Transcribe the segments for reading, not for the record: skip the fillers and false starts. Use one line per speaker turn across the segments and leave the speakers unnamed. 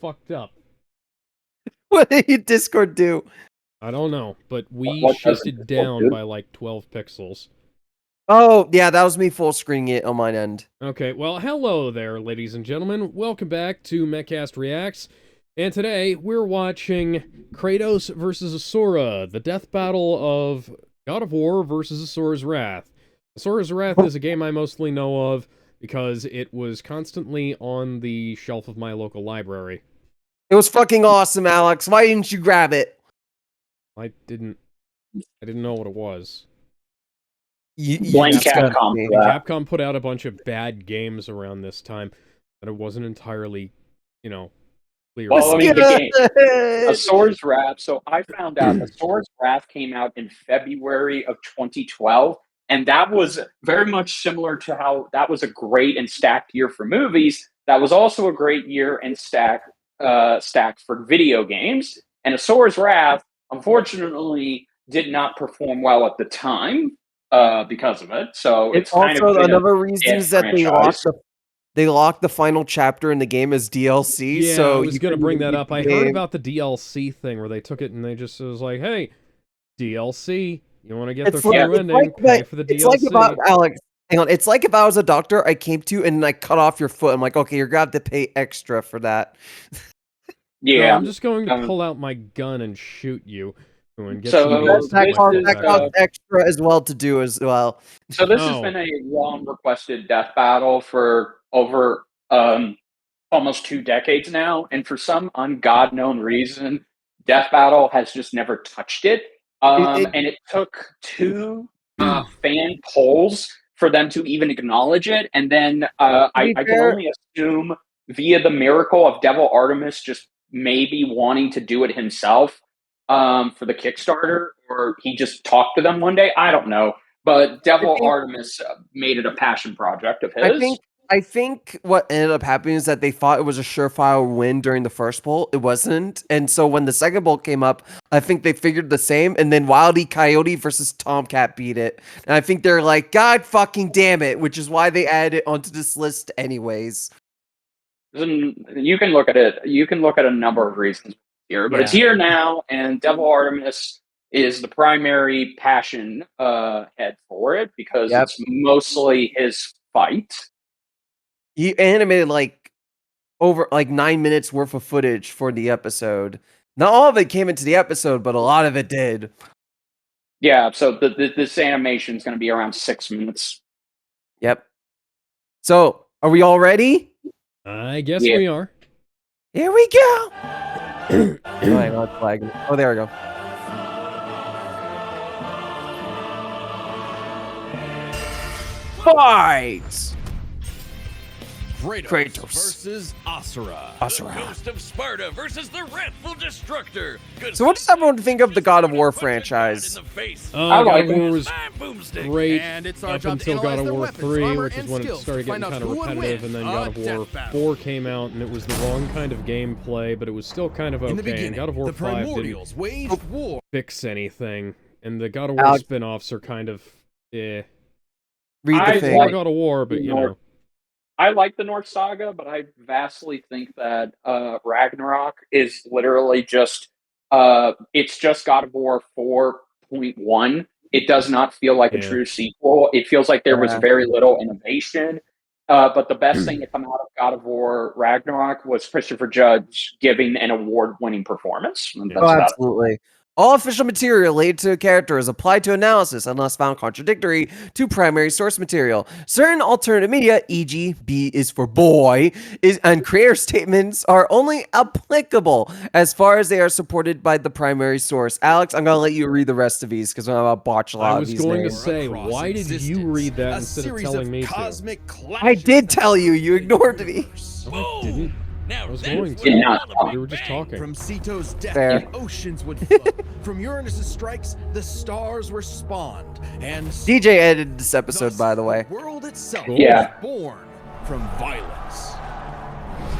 fucked up.
What did your Discord do?
I don't know, but we
What does
shifted
it
down
do?
by like 12 pixels.
Oh, yeah, that was me full screening it on my end.
Okay, well, hello there, ladies and gentlemen. Welcome back to Mehcast Reacts. And today, we're watching Kratos versus Asura, the death battle of God of War versus Asura's Wrath. Asura's Wrath is a game I mostly know of because it was constantly on the shelf of my local library.
It was fucking awesome, Alex. Why didn't you grab it?
I didn't know what it was.
Blame
just got
Capcom
me.
for that.
Capcom put out a bunch of bad games around this time, but it wasn't entirely, clear.
Well, I mean, the game,
Good.
Asura's Wrath. So I found out Asura's Wrath came out in February of 2012, and that was very much similar to how that was a great and stacked year for movies. That was also a great year and stacked for video games. And Asura's Wrath, unfortunately, did not perform well at the time because of it. So
It's
kind
also
of been
another
a
reason
dead
is that
franchise.
they locked the final chapter in the game as DLC.
Yeah,
so
I was going to
couldn't
bring
even
that
beat
up.
the
I
game.
heard about the DLC thing where they took it and they just was like, hey, DLC, you want to get the true ending, pay for the DLC.
It's like about Alex. Hang on. It's like if I was a doctor, I came to you and I cut off your foot. I'm like, okay, you're gonna have to pay extra for that.
Yeah.
No, I'm just going to pull out my gun and shoot you. And get
So
some games to
That
play
costs
back.
extra as well to do as well.
So this has been a long requested death battle for over almost 2 decades now, and for some ungod known reason, death battle has just never touched it. And it took 2 fan polls for them to even acknowledge it, and then I can only assume via the miracle of Devil Artemis just maybe wanting to do it himself for the Kickstarter, or he just talked to them one day. I don't know. But Devil Artemis made it a passion project of his.
I think what ended up happening is that they thought it was a surefire win during the first poll. It wasn't. And so when the second poll came up, I think they figured the same. And then Wile E. Coyote versus Tomcat beat it. And I think they're like, God fucking damn it, which is why they added it onto this list anyways.
You can look at it. You can look at a number of reasons here, but it's here now, and Devil Artemis is the primary passion head for it because it's mostly his fight.
He animated over 9 minutes worth of footage for the episode. Not all of it came into the episode, but a lot of it did.
Yeah, so this animation is going to be around 6 minutes.
Yep. So, are we all ready?
I guess we are.
Here we go. Oh, hang on, flag. Oh, there we go. Fight!
Kratos versus Asura.
Asura.
The Ghost of Sparta versus the Wrathful Destructor.
So what does everyone think of the God of War franchise?
God of War was great
and it's
up until God of War 3, which is when it started getting kind of repetitive, and then God of War 4 came out, and it was the wrong kind of gameplay, but it was still kind of okay, and God of War 5 didn't fix anything, and the God of War spin-offs are kind of,
Read the thing.
Like God of War, but,
I like the North Saga, but I vastly think that Ragnarok is literally just it's just God of War 4.1. It does not feel like a true sequel. It feels like there was very little innovation. But the best thing to come out of God of War Ragnarok was Christopher Judge giving an award-winning performance.
Absolutely. All official material related to a character is applied to analysis unless found contradictory to primary source material. Certain alternative media, e.g. B is for boy, and creator statements are only applicable as far as they are supported by the primary source. Alex, I'm going to let you read the rest of these because I'm going to botch a lot of these
I was going
names.
to say, why did you read that instead of telling me to?
I did tell you, you ignored me.
No, I didn't. I was going to. We were just talking.
From Ceto's death, the oceans would flow. From Uranus's strikes, the stars were spawned. And
DJ edited this episode, by the way.
The world itself
was
born from violence.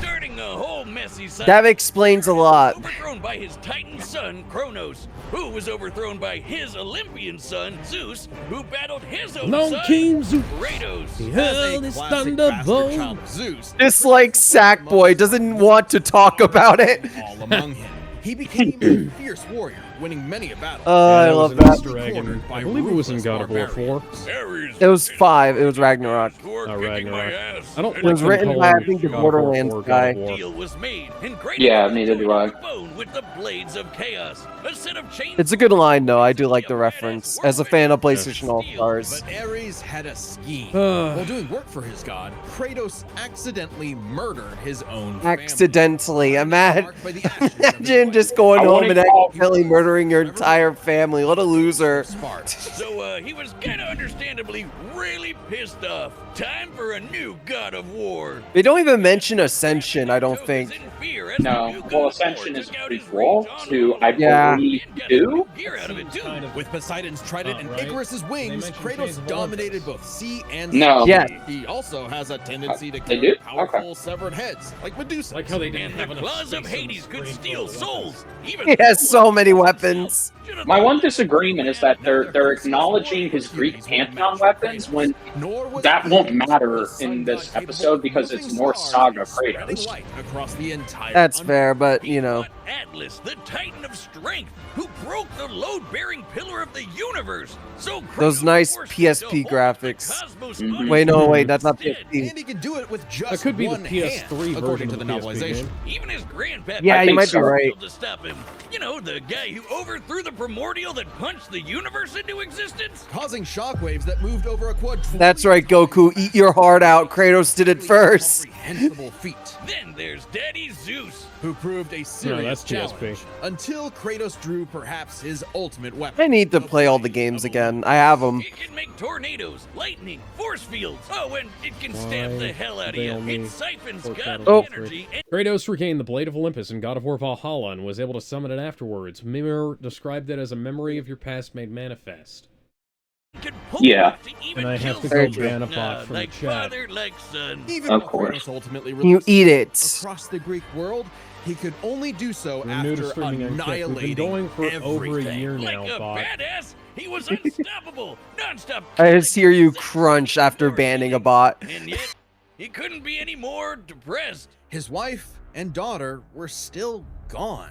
Starting a whole messy, son.
That explains a lot.
Overthrown by his Titan son, Kronos, who was overthrown by his Olympian son, Zeus, who battled his own
Long
son,
King Zeus
Kratos.
beheld his
Classic bastard
thunderbolt.
child Zeus,
Just like Sackboy doesn't want to talk about it.
all among him. He became a fierce warrior, winning many a battle.
I
was
love
an
that.
Easter egg, and I believe it was in God of War 4.
Ares
It was 5. It was Ragnarok.
You're
Oh,
kicking my
Ragnarok.
ass.
I don't
It was
like
written
them
by, I
calling
think, the
God of War
Borderlands
4 God
guy.
of War.
Deal was made, and Kratos
Yeah,
was
neither do
joined
I.
the bone with the blades of chaos. A set of chains.
It's a good line, though. I do like the reference. As a fan of PlayStation All-Stars.
But Ares had a scheme.
Uh.
While doing work for his god, Kratos accidentally murdered his own family.
Accidentally.
Marked by the ashes of his
Imagine
wife,
just going
I
home
wanna
and
call-
accidentally murdering your entire family. What a loser.
Sparta.
So, he was kind of understandably really pissed off. Time for a new god of war.
They don't even mention Ascension, I don't
Kratos
think.
is in fear as the
No.
new god
Well,
of war
Ascension is
took out his
prequel
rage on
to, I
Yeah.
believe,
and got
2.
new gear out of it, too.
Kind of-
With Poseidon's trident and
right?
Icarus's wings,
mention
Kratos
Phase of
dominated
Olympus.
both sea and
No.
sea.
Yes.
He also has a tendency to
They
carry
do?
powerful severed heads, like Medusa.
Like how they didn't
And
have
the
enough
claws of
space on the
Hades could
screen
steal
for
souls. Even
He has so many weapons.
My one disagreement is that they're acknowledging his Greek pantheon weapons when
Nor was
that
it
won't
easy.
matter
The sun
in
god
this
capable
episode
of
because
moving
it's Norse
stars
saga
and spreading
Kratos.
light across the entire
That's
underworld.
fair, but,
He
you know.
fought Atlas, the Titan of Strength, who broke the load-bearing pillar of the universe. So
Those
Kratos
nice
forced
PSP
him to hold the
graphics.
cosmos
Mhm.
on
Wait,
his
no, wait,
hands
that's not
instead.
PSP.
And he can do it with just
That could be the
one
PS3
hand, according to
version
the
of the PSP
novelization.
game.
Even his grandpap.
Yeah,
I
you
think
might be
so.
right.
To stop him. You know, the guy who overthrew the primordial that punched the universe into existence.
Causing shockwaves that moved over a quadrillion.
That's right, Goku. Eat your heart out. Kratos did it first.
Incomprehensible feat.
Then there's Daddy Zeus.
Who proved a serious
that's PSP.
challenge until Kratos drew perhaps his ultimate
I
weapon.
need to play all the games again. I have them.
It can make tornadoes, lightning, force fields. Oh, and it can stab
Why
the hell out of
they
you.
only
It siphons
foreshadow
godly
Oh.
energy and
Kratos regained the Blade of Olympus in God of War Valhalla and was able to summon it afterwards. Mimir described it as a memory of your past made manifest.
can pull
Yeah.
off to even
And I have
kill
to go
someone.
ban a bot from the
like
chat.
father, like son.
Even
Of
though
course.
Kratos ultimately
You
released
eat it.
across the Greek world, he could only do so
We're new to
after
streaming Uncut. We've
annihilating
been going for over a
everything.
year
Like
now,
a
bot.
badass, he was unstoppable, nonstop.
I just hear you
killing,
crunch after banning a bot.
and yet he couldn't be any more depressed.
His wife and daughter were still gone.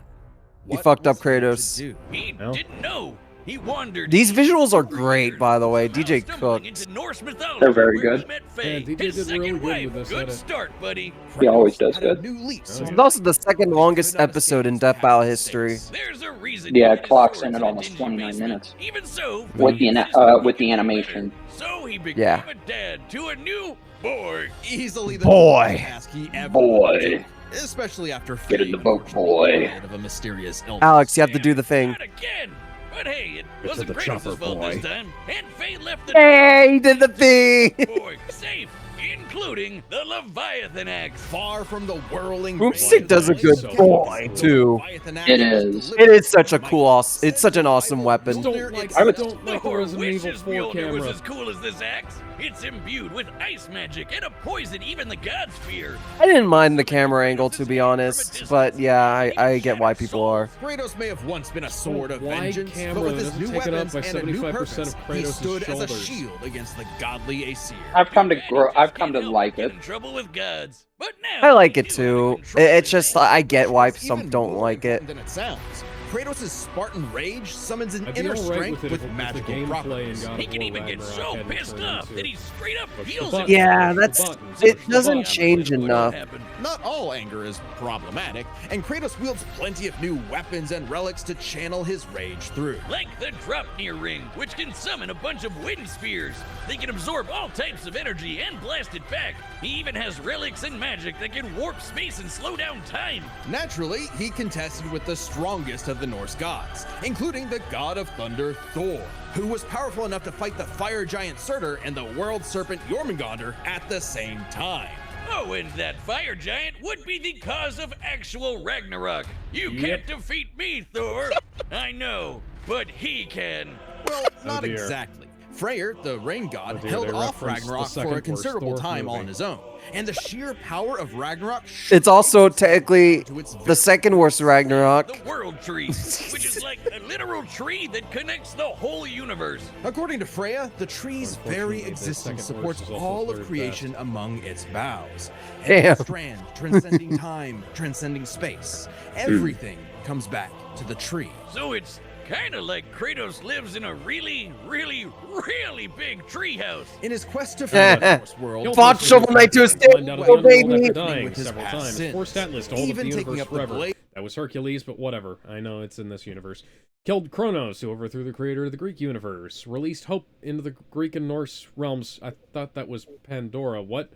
He
What
fucked up
was he to
Kratos.
do?
He
No.
didn't know. He wandered.
These visuals are great, by the way. DJ
Stumbling
cooked.
into Norse mythology,
They're very
where he
good.
met
Yeah,
Faye,
DJ
his
did really
second
good
wife.
with this
Good
edit.
start, buddy.
He always does
Had a
good.
new lease.
Oh,
It's also the second longest episode in Death Battle history.
There's a reason.
Yeah,
he
it
hid his
clocks
swords
in at
a
almost
dingy
29
basement.
minutes.
Even so,
With the
his
ana-
sister
with the
became
animation.
better. So he became
Yeah.
a dad to a new boy.
Easily the
Boy.
task he ever
Boy.
undertook, especially after
Get in
Faye
the boat,
unfortunately
boy.
died of a mysterious illness.
Alex, you have to do the thing.
Not again. But hey, it
Get to
wasn't
the
Kratos'
chopper,
fault
boy.
this time. And Faye left the
Hey, he did the thing.
boy safe, including the Leviathan axe.
Far from the whirling.
Boomstick does a good boy, too.
It is.
It is such a cool, it's such an awesome weapon.
Don't like,
I would-
don't like the
Thor
Resident Evil
wishes
4
Mjolnir was
camera.
as cool as this axe. It's imbued with ice magic and a poison even the gods fear.
I didn't mind the camera angle, to be honest, but yeah, I get why people are.
Kratos may have once been a sword of
Wide
vengeance,
camera
but with
that
his
doesn't
new
take it up
weapons
by
and a new
75%
purpose,
of
he
Kratos'
stood as a
shoulders.
shield against the godly Asir.
I've come to
Too bad
grow.
he
I've
just
come to
can't help
like
but get
it.
in trouble with gods. But now
I like
he
it
knew how to
too.
control
It's
his
just,
anger.
I get why
It's
some
even
don't
more
like it.
important than it sounds. Kratos' Spartan rage summons an
I'd be
inner
alright
strength
with it
with
if the
magical
gameplay in
properties.
God
He
of
can
War
even get
Ragnarok
so
hadn't
pissed
turned
off
into
that he straight up
push the
heals
button,
it.
Yeah,
push the
that's-
button,
it
push the
doesn't
button.
change enough.
Not all anger is problematic, and Kratos wields plenty of new weapons and relics to channel his rage through.
Like the Dropnir ring, which can summon a bunch of wind spears. They can absorb all types of energy and blast it back. He even has relics and magic that can warp space and slow down time.
Naturally, he contested with the strongest of the Norse gods, including the god of thunder Thor, who was powerful enough to fight the fire giant Surtur and the world serpent Jormungandr at the same time.
Oh, and that fire giant would be the cause of actual Ragnarok. You
Yep.
can't defeat me, Thor. I know, but he can.
Well, not
dear.
exactly. Freyr, the rain god,
dear,
held
they
off
referenced the
Ragnarok
second
for a
worst
considerable
Thor
time all
movie.
on his own, and the sheer power of Ragnarok.
It's also technically
to its
the second worst Ragnarok.
The world tree, which is like a literal tree that connects the whole universe.
According to Freya, the tree's very
Unfortunately, the
existence
second
supports
worst is also
all of
third
creation
best.
among its boughs.
Damn.
Every strand transcending time, transcending space. Everything comes back to the tree.
So it's kind of like Kratos lives in a really, really, really big treehouse.
In his quest to free the Norse world,
Killed
Fought
most of
Shovel
his
Knight to
friends,
escape,
climbed out of the
oh,
underworld
baby.
after dying
With his
several
past
times,
sins,
forced Atlas to hold up
even
the
taking
universe
up the
forever.
blade.
That was Hercules, but whatever. I know it's in this universe. Killed Kronos, who overthrew the creator of the Greek universe. Released hope into the Greek and Norse realms. I thought that was Pandora. What?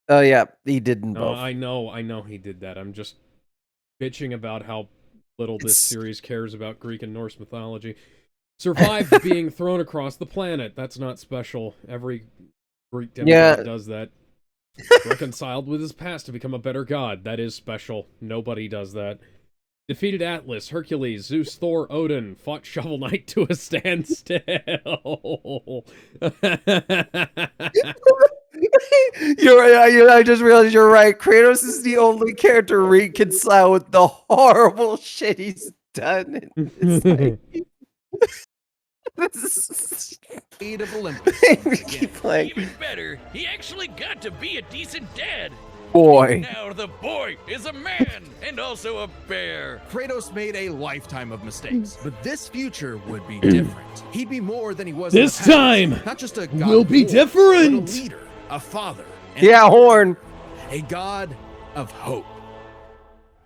Oh yeah, he did in
No,
both.
I know he did that. I'm just bitching about how little this
It's-
series cares about Greek and Norse mythology. Survived being thrown across the planet. That's not special. Every Greek demigod does that. Reconciled with his past to become a better god. That is special. Nobody does that. Defeated Atlas, Hercules, Zeus, Thor, Odin. Fought Shovel Knight to a standstill.
You're right. I just realized you're right. Kratos is the only character reconciled with the horrible shit he's done.
Blade of Olympus. once again.
Keep playing.
Even better, he actually got to be a decent dad.
Boy.
Now the boy is a man and also a bear.
Kratos made a lifetime of mistakes, but this future would be different. He'd be more than he was in the
This
past.
time
Not just a god
will
of
be
war,
different.
but a leader, a father, and
Yeah, Horn.
a god of hope.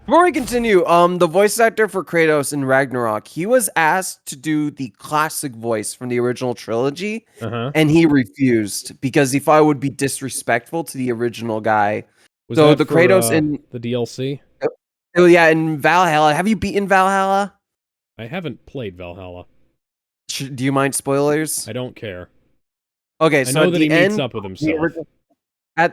Before we continue, the voice actor for Kratos in Ragnarok, he was asked to do the classic voice from the original trilogy,
Uh-huh.
and he refused because he thought it would be disrespectful to the original guy.
Was
So
that
the
for,
Kratos in
the DLC?
oh yeah, in Valhalla. Have you beaten Valhalla?
I haven't played Valhalla.
Do you mind spoilers?
I don't care.
Okay,
I
so
know
at
that
the
he
end,
meets up with
the
himself.
original-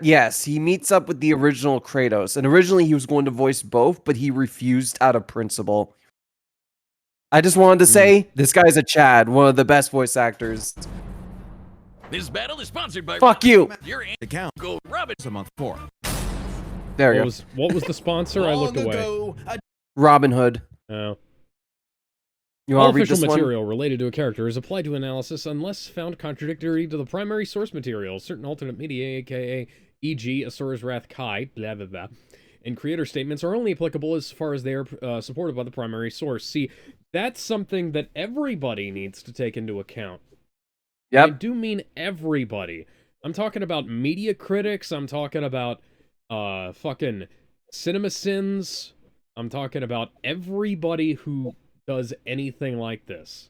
yes, he meets up with the original Kratos, and originally he was going to voice both, but he refused out of principle. I just wanted to say, this guy's a Chad, one of the best voice actors.
This battle is sponsored by
Fuck you.
Your
Account
Go Robin.
a month for.
There you go.
What was the sponsor? I looked
Long
away.
ago, a
Robin Hood.
Oh.
You
All
want to read
official
this one?
material related to a character is applied to analysis unless found contradictory to the primary source material. Certain alternate media, aka e.g. Asura's Wrath Kai, blah blah blah, and creator statements are only applicable as far as they are supported by the primary source. See, that's something that everybody needs to take into account. I
Yep.
do mean everybody. I'm talking about media critics. I'm talking about fucking CinemaSins. I'm talking about everybody who does anything like this.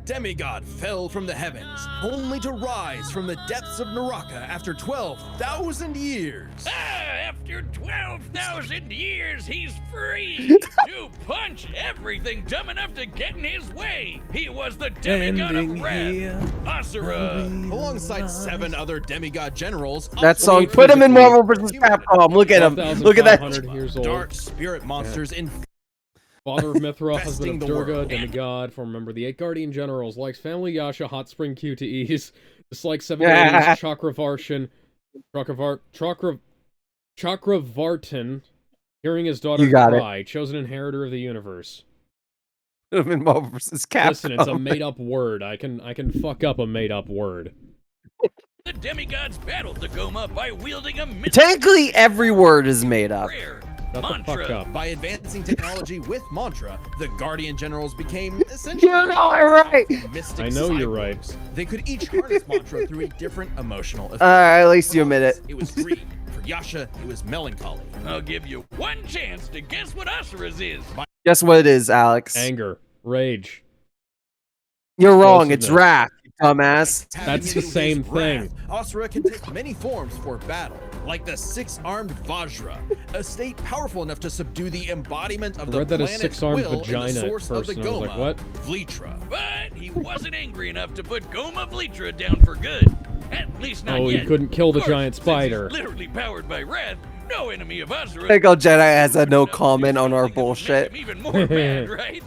demigod fell from the heavens, only to rise from the depths of Naraka after 12,000 years.
After 12,000 years, he's free to punch everything dumb enough to get in his way. He was the demigod of wrath, Asura.
Alongside 7 other demigod generals.
That song.
also
Put him in
physically
Marvel vs. Capcom. Look at him. Look at that.
12,500 years old.
dark spirit monsters in
Father of Mithra, husband
Infesting
of
the
Durga,
world.
demigod, former member of the 8 Guardian Generals, likes Family Yasha, Hot Spring QTEs, dislikes 7 Ladies, Chakravartin, hearing his daughter
You got it.
cry, chosen inheritor of the universe.
Put him in Marvel vs. Capcom.
Listen, it's a made-up word. I can fuck up a made-up word.
The demigods battled the Goma by wielding a
Technically, every word is made up.
prayer.
Shut the fuck
Mantra.
up.
By advancing technology with mantra, the Guardian Generals became essentially
You know I'm right.
mystic
I know you're
cyborgs.
right.
They could each harness mantra through a different emotional effect.
At least you admit it.
It was green. For Yasha, it was melancholy.
I'll give you one chance to guess what Asura's is.
Guess what it is, Alex?
Anger. Rage.
You're wrong. It's
Explosiveness.
wrath, you dumbass.
That's the
Tapping into
same
his
thing.
wrath, Asura can take many forms for battle, like the 6-armed Vajra, a state powerful enough to subdue the embodiment of
I
the
read that as
planet's
6-armed
will
vagina
and the
at
source of the
first, and I was like,
Goma,
what?
Vlitra.
But he wasn't angry enough to put Goma Vlitra down for good. At least not
Oh,
yet.
you couldn't kill the
Of course,
giant
since
spider.
he's literally powered by wrath. No enemy of Asura.
Typical Jedi has a no comment on our bullshit.
Even more mad, right?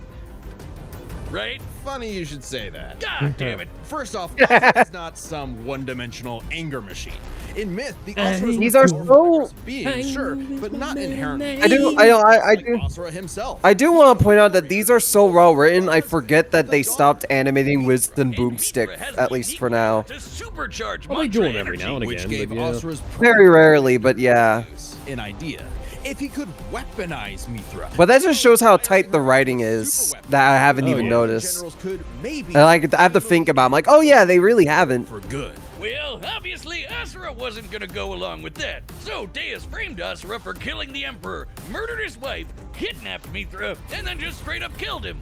Right?
funny you should say that.
God damn it.
First off, Asura is not some one-dimensional anger machine. In myth, the Asuras
These
were
are
powerful
so-
beings, sure, but not inherently.
I do
like Asura himself.
I do want to point out that these are so well written. I forget that they stopped animating Wisdom Boomstick, at least for now.
To supercharge
Well, they do them every now and
Which
again,
gave
but yeah.
Asura's
Very rarely, but yeah.
an idea. If he could weaponize Mithra,
But that just shows how tight the writing is that I haven't
Oh,
even
yeah.
noticed.
generals could maybe
And I have to think about it. I'm like, oh yeah, they really haven't.
for good.
Well, obviously, Asura wasn't gonna go along with that. So Deus framed Asura for killing the Emperor, murdered his wife, kidnapped Mithra, and then just straight up killed him.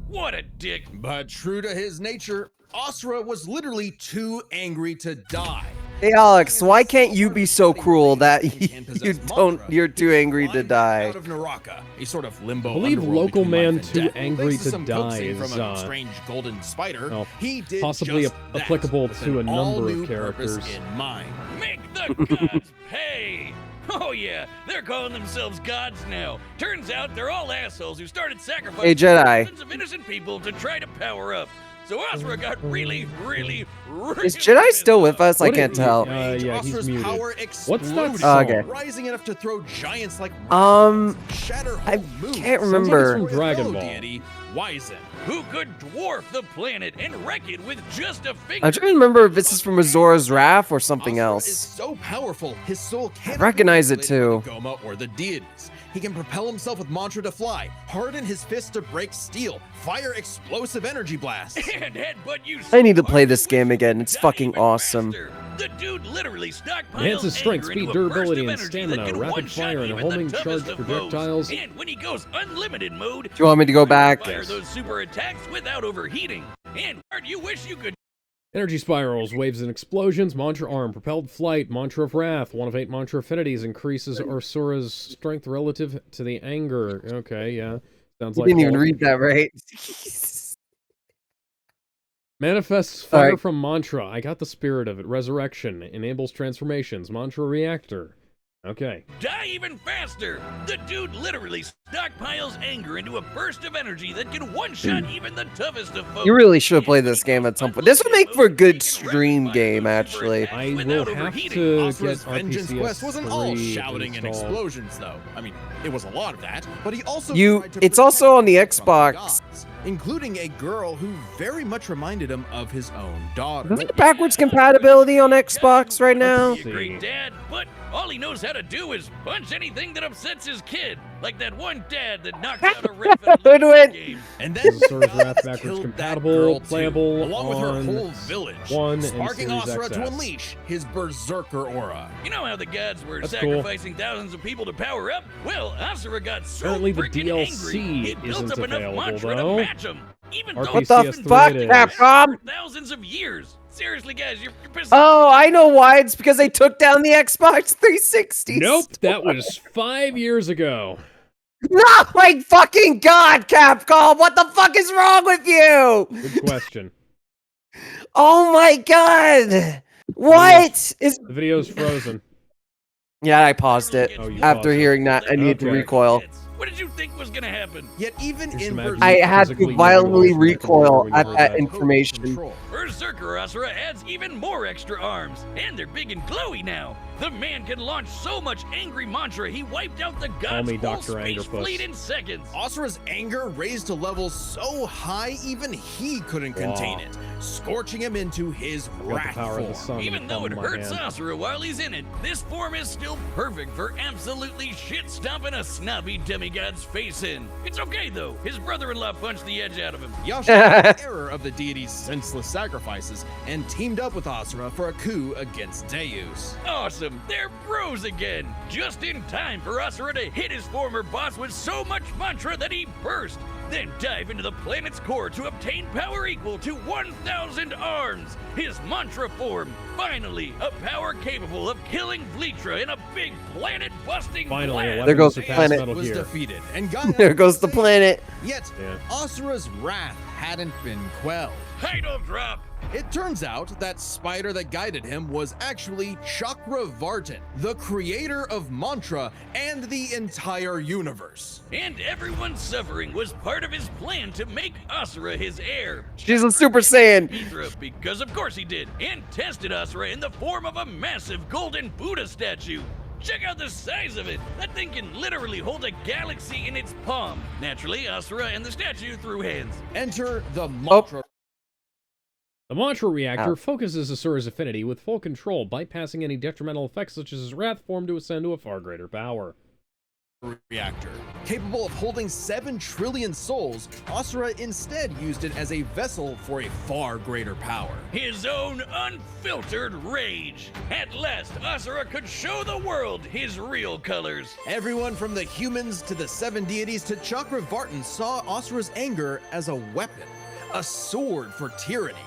What a dick.
But true to his nature, Asura was literally too angry to die.
Hey Alex, why can't you be so cruel that you're too angry to die?
Out of Naraka, a sort of limbo
I believe
underworld
Local
between life
Man
and
Too
death.
Angry
Thanks
to
some
Die
coaxing
is,
from a strange golden spider.
well,
He did
possibly
just that
applicable
with
to
an
a number of
all-new purpose
characters.
in mind.
Make the gods pay! Oh yeah, they're calling themselves gods now. Turns out they're all assholes who started sacrificing
Hey, Jedi.
thousands of innocent people to try to power up. So Asura got really
Is Jedi still with us? I
What
can't
is-
tell.
yeah, he's
Asura's
muted.
power
What's that
exploded,
song?
Okay.
rising enough to throw giants like shatter
I
whole moons.
can't
Sounds like it's
remember.
from Dragon Ball.
Deity, Wizen.
who could dwarf the planet and wreck it with just a finger.
I'm trying to remember if this is from Azora's Wrath or something
Asura
else.
is so powerful, his soul can't
recognize it too.
The Goma or the deities. He can propel himself with mantra to fly, harden his fists to break steel, fire explosive energy blasts.
And headbutt you
I need to
so
play
hard
this
you
game
wish
again.
you'd
It's
die
fucking
even
awesome.
faster. The dude literally stockpiles
Enhances strength,
anger
speed,
into a burst
durability,
of
and
energy that
stamina,
can
rapid
one-shot
fire, and
even the
homing
toughest
charge
of foes.
projectiles.
And when he goes unlimited mode,
Do you want me to go back?
fire those super attacks without overheating. And you wish you could.
Energy spirals, waves and explosions, mantra arm, propelled flight, mantra of wrath, 1 of 8 mantra affinities, increases Asura's strength relative to the anger. Okay, yeah. Sounds
You
like
didn't even
all-
read that right.
Manifests fire
Alright.
from mantra. I got the spirit of it. Resurrection. Enables transformations. Mantra reactor. Okay.
Die even faster! The dude literally stockpiles anger into a burst of energy that can one-shot even the toughest of foes.
You really should have played this game at some point. This would make for a good stream game, actually.
I will have to get
Asura's Vengeance
RPCS
Quest wasn't all
3
shouting and
installed.
explosions, though. I mean, it was a lot of that, but he also tried to
It's also on the
protect from the
Xbox.
gods, including a girl who very much reminded him of his own daughter.
Is there backwards compatibility on Xbox right now?
Be a great dad, but all he knows how to do is punch anything that upsets his kid, like that one dad that knocks out a ref at a
Wait,
Lakers
wait.
game.
And then
This is Asura's Wrath
gods
backwards
killed that
compatible,
girl too,
playable
along with her
on
whole village,
1 and
sparking
Series
Asura to
XS.
unleash his berserker aura.
You know how the gods were
That's cool.
sacrificing thousands of people to power up? Well, Asura got so
Apparently the
freaking
DLC
angry, it built
isn't
up enough
available,
mantra
though.
to match him. Even though
RPCS
What
it's
the
been
3
fuck,
it is.
Capcom?
for thousands of years. Seriously, guys, you're pissing.
Oh, I know why. It's because they took down the Xbox 360.
Nope, that was 5 years ago.
Oh my fucking god, Capcom! What the fuck is wrong with you?
Good question.
Oh my god! What is?
The video's frozen.
Yeah, I paused it.
Oh, you
After
paused it.
hearing that, I needed to
Okay.
recoil.
What did you think was gonna happen?
Yet even
Just
in
imagine
I
you
had
physically
to violently
moving away from the
recoil
computer when
at
you heard
that
that.
information.
Control.
Berserker Asura adds even more extra arms, and they're big and glowy now. The man can launch so much angry mantra he wiped out the god's
me
whole
Dr.
space
Angerpuss.
fleet in seconds.
Asura's anger raised to levels so high even he couldn't contain
Wow.
it, scorching him into his
Got the
wrath
power of the
form.
sun. in
Even
the
though it
palm of my
hurts
hand.
Asura while he's in it, this form is still perfect for absolutely shit-stomping a snobby demigod's face in. It's okay though, his brother-in-law punched the edge out of him.
Yasha took error of the deity's senseless sacrifices and teamed up with Asura for a coup against Deus.
Awesome, they're bros again! Just in time for Asura to hit his former boss with so much mantra that he burst, then dive into the planet's core to obtain power equal to 1,000 arms! His mantra form, finally, a power capable of killing Vlitra in a big planet-busting
Finally,
blast!
There goes the
surpassed
planet.
Metal
Was
Gear.
defeated and got
There goes the planet.
Yet
Yeah.
Asura's wrath hadn't been quelled.
Title drop!
It turns out that spider that guided him was actually Chakravartin, the creator of Mantra and the entire universe.
And everyone's suffering was part of his plan to make Asura his heir.
She's a Super Saiyan.
Mithra, because of course he did, and tested Asura in the form of a massive golden Buddha statue. Check out the size of it. That thing can literally hold a galaxy in its palm. Naturally, Asura and the statue threw hands.
Enter the Mantra.
The Mantra reactor
Ow.
focuses Asura's affinity with full control, bypassing any detrimental effects such as his wrath form to ascend to a far greater power.
Reactor. Capable of holding 7 trillion souls, Asura instead used it as a vessel for a far greater power.
His own unfiltered rage. At last, Asura could show the world his real colors.
Everyone from the humans to the 7 deities to Chakravartin saw Asura's anger as a weapon, a sword for tyranny,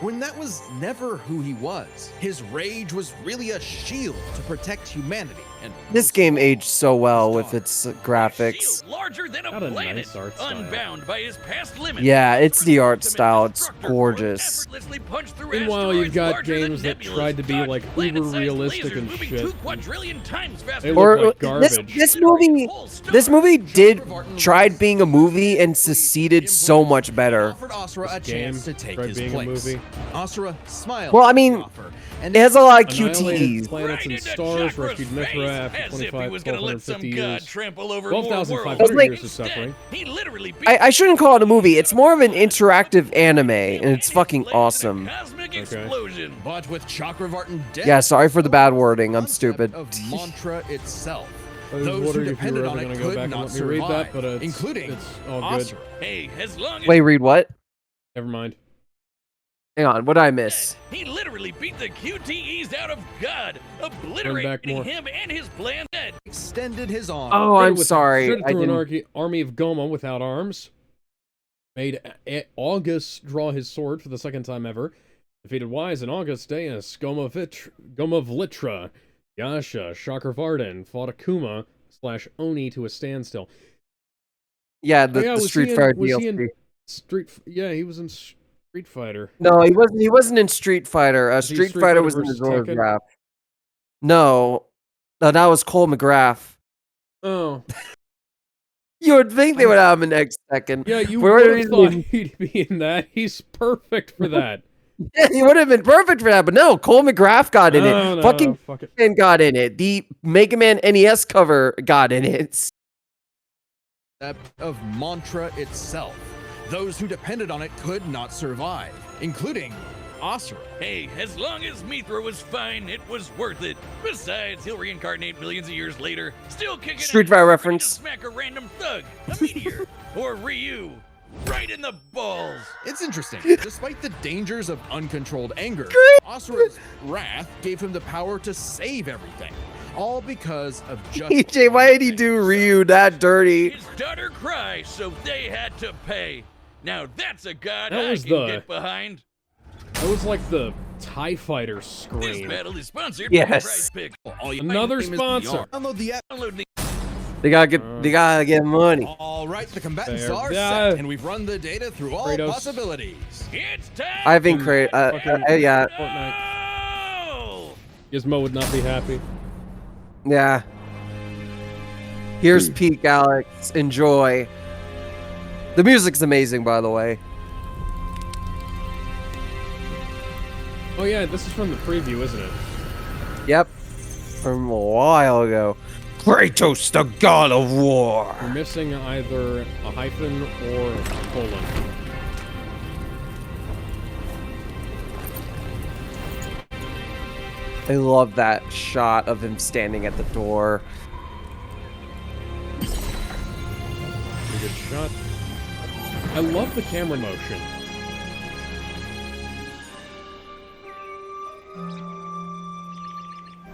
when that was never who he was. His rage was really a shield to protect humanity. And
This game aged so well with its graphics.
Shield larger than a
Got a
planet,
nice art style.
unbound by his past limits.
Yeah, it's the art
Ultimate
style. It's
destructor
gorgeous.
effortlessly punched through
Meanwhile, you've
asteroids
got
larger than
games that
nebulas,
tried to be,
dodged
like,
planet-sized
uber-realistic
lasers
and
moving
shit.
2 quadrillion times faster
They
than
look
Or
like
this
garbage.
this movie did tried being a movie and succeeded so much better.
offered Asura a
This game
chance to take
tried
his
being a
place.
movie.
Asura smiled.
Well, I
at the
mean,
offer, and
It has a lot of
Annihilated
QTEs.
planets
Right
and
into
stars,
Chakra's
rescued Mithra
face,
after
as if he was gonna let some
1250
god
years.
trample over more
12,500
worlds.
Like-
years of suffering.
He literally beat
I shouldn't call it a movie. It's more of an interactive anime, and it's fucking awesome.
Cosmic
Okay.
explosion.
But with Chakravartin dead,
Yeah, sorry for the bad wording. I'm
concept
stupid.
Of Mantra itself.
I was
Those who
wondering if you were
depended
ever
on it
going to go
could
back and
not
let me read that,
survive,
but it's,
including
it's all good.
Asura.
Hey, as long as
Wait, read what?
Never mind.
Hang on, what did I miss?
he literally beat the QTEs out of God,
back
obliterating
more.
him and his plan dead.
Extended his arm.
Oh, I'm sorry.
Shredded
I
through an
didn't.
army of Goma without arms. Made August draw his sword for the second time ever. Defeated Wise and August Deus, Goma Vlitra, Yasha, Chakravartin, fought Akuma / Oni to a standstill.
Yeah,
Oh,
the
yeah, was
Street
he in-
Fighter
was he
DLC.
Yeah, he was in Street Fighter.
No, he wasn't. He wasn't in Street Fighter.
he
Street
Street
Fighter
Fighter
was in
versus
his
Tekken?
autograph. No, that was Cole McGrath.
Oh,
You would think they would have him in next second.
yeah, you
For
would
whatever
have
reason,
thought he'd be in that. He's perfect for that.
Yeah, he would have been perfect for that, but no, Cole McGrath got in
No,
it.
no,
Fucking
fuck it.
Man got in it. The Mega Man NES cover got in it.
Of Mantra itself. Those who depended on it could not survive, including Asura.
Hey, as long as Mithra was fine, it was worth it. Besides, he'll reincarnate millions of years later, still kicking
Street
ass,
Fighter
ready to
reference.
smack a random thug, a meteor, or Ryu, right in the balls.
It's interesting. Despite the dangers of uncontrolled anger, Asura's wrath gave him the power to save everything. All because of just
EJ, why
one
did he
thing.
do Ryu that dirty?
His daughter cries, so they had to pay. Now that's a god
That
I
was
can
the-
get behind.
That was like the TIE Fighter
This
scream.
battle is sponsored
Yes.
by Prize Pick.
All you
Another
name is
sponsor.
VR. Download the app.
Download the
They gotta get money.
All right, the combatants
There.
are
Yeah.
set, and we've run the data through all
Kratos.
possibilities.
It's time.
I think
Fucking
yeah,
Fortnite.
Oh!
Gizmo would not be happy.
yeah. Here's Peak, Alex. Enjoy. The music's amazing, by the way.
Oh yeah, this is from the preview, isn't it?
Yep. From a while ago. Kratos, the god of war.
We're missing either a hyphen or a colon.
I love that shot of him standing at the door.
Pretty good shot. I love the camera motion.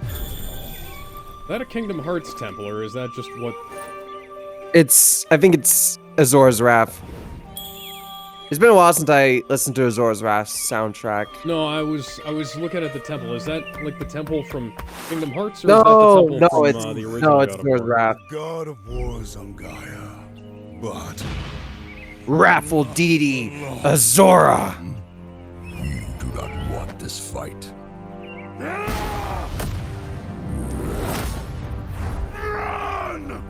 Is that a Kingdom Hearts temple, or is that just what...
I think it's Azora's Wrath. It's been a while since I listened to Azora's Wrath soundtrack.
No, I was looking at the temple. Is that like the temple from Kingdom Hearts, or
No,
is that the temple
no,
from
it's
the original
no, it's
God of
Azora's
War?
Wrath.
God of War is on Gaia, but
Wrathful deity, Azora.
you do not want this fight. Run!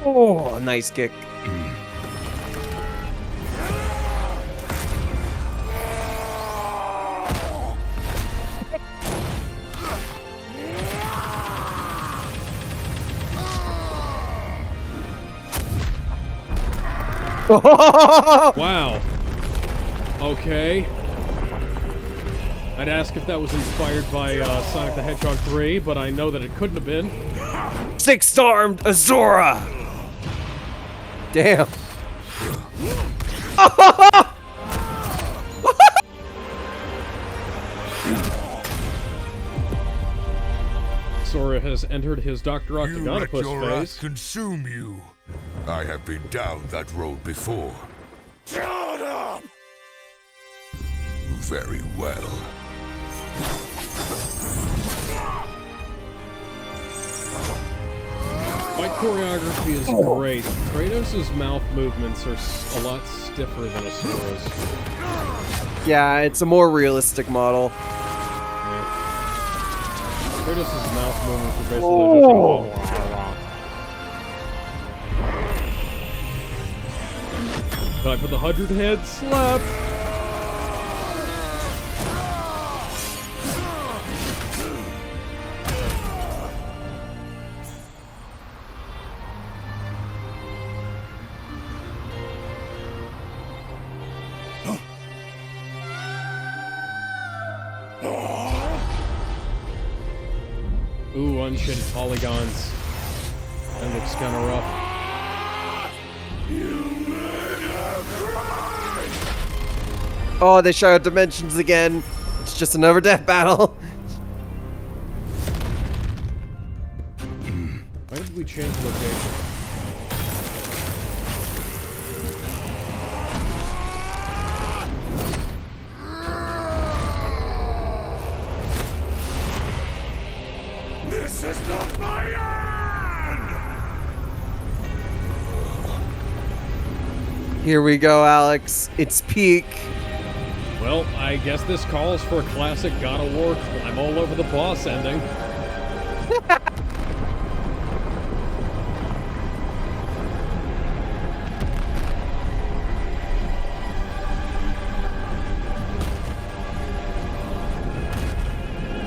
Oh, nice kick.
Wow. Okay. I'd ask if that was inspired by Sonic the Hedgehog 3, but I know that it couldn't have been.
Six-armed Asura! Damn.
Sora has entered his Dr.
You let
Octagonopus
your
phase.
wrath consume you. I have been down that road before. Shut up! Very well.
Fight choreography is great. Kratos' mouth movements are a lot stiffer than Asura's.
Yeah, it's a more realistic model.
Yeah. Kratos' mouth movements are basically just Time for the 100-head slap! Ooh, unshaded polygons. That looks kind of rough.
Oh, they shout out dimensions again. It's just another death battle.
Why did we change location?
This is not my end!
Here we go, Alex. It's peak.
Well, I guess this calls for a classic God of War climb all over the boss ending.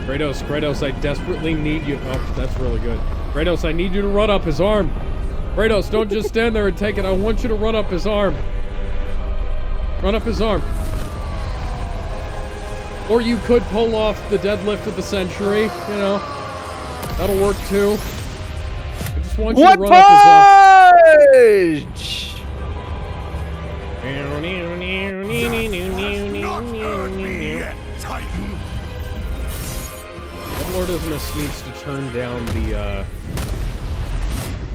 Kratos, I desperately need you. Oh, that's really good. Kratos, I need you to run up his arm. Kratos, don't just stand there and take it. I want you to run up his arm. Run up his arm. Or you could pull off the deadlift of the century, you know. That'll work too. I just want you to run up his arm.
Punch!
Titan.
Lord Ismus needs to turn down the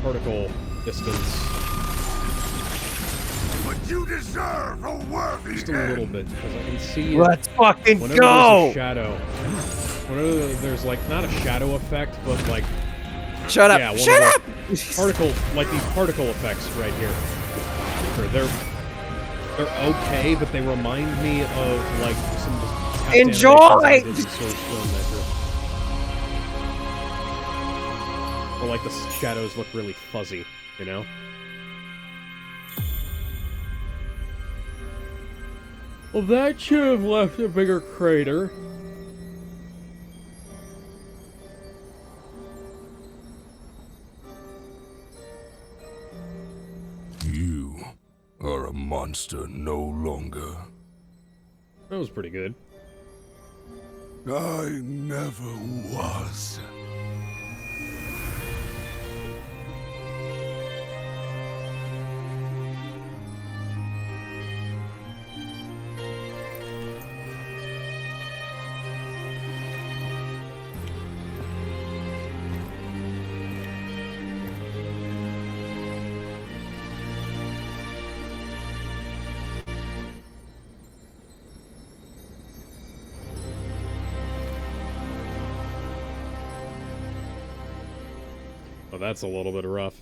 particle distance.
But you deserve a worthy
Just a little bit, because I can see it
Let's fucking
whenever
go!
there's a shadow. Whenever there's, like, not a shadow effect, but, like...
Shut up!
Yeah, one
Shut
of
up!
those particle, like these particle effects right here. They're okay, but they remind me of, like, some past
Enjoy!
animations I did in Source Film Measure. Or, like, the shadows look really fuzzy, you know? Well, that should have left a bigger crater.
You are a monster no longer.
That was pretty good.
I never was.
Oh, that's a little bit rough.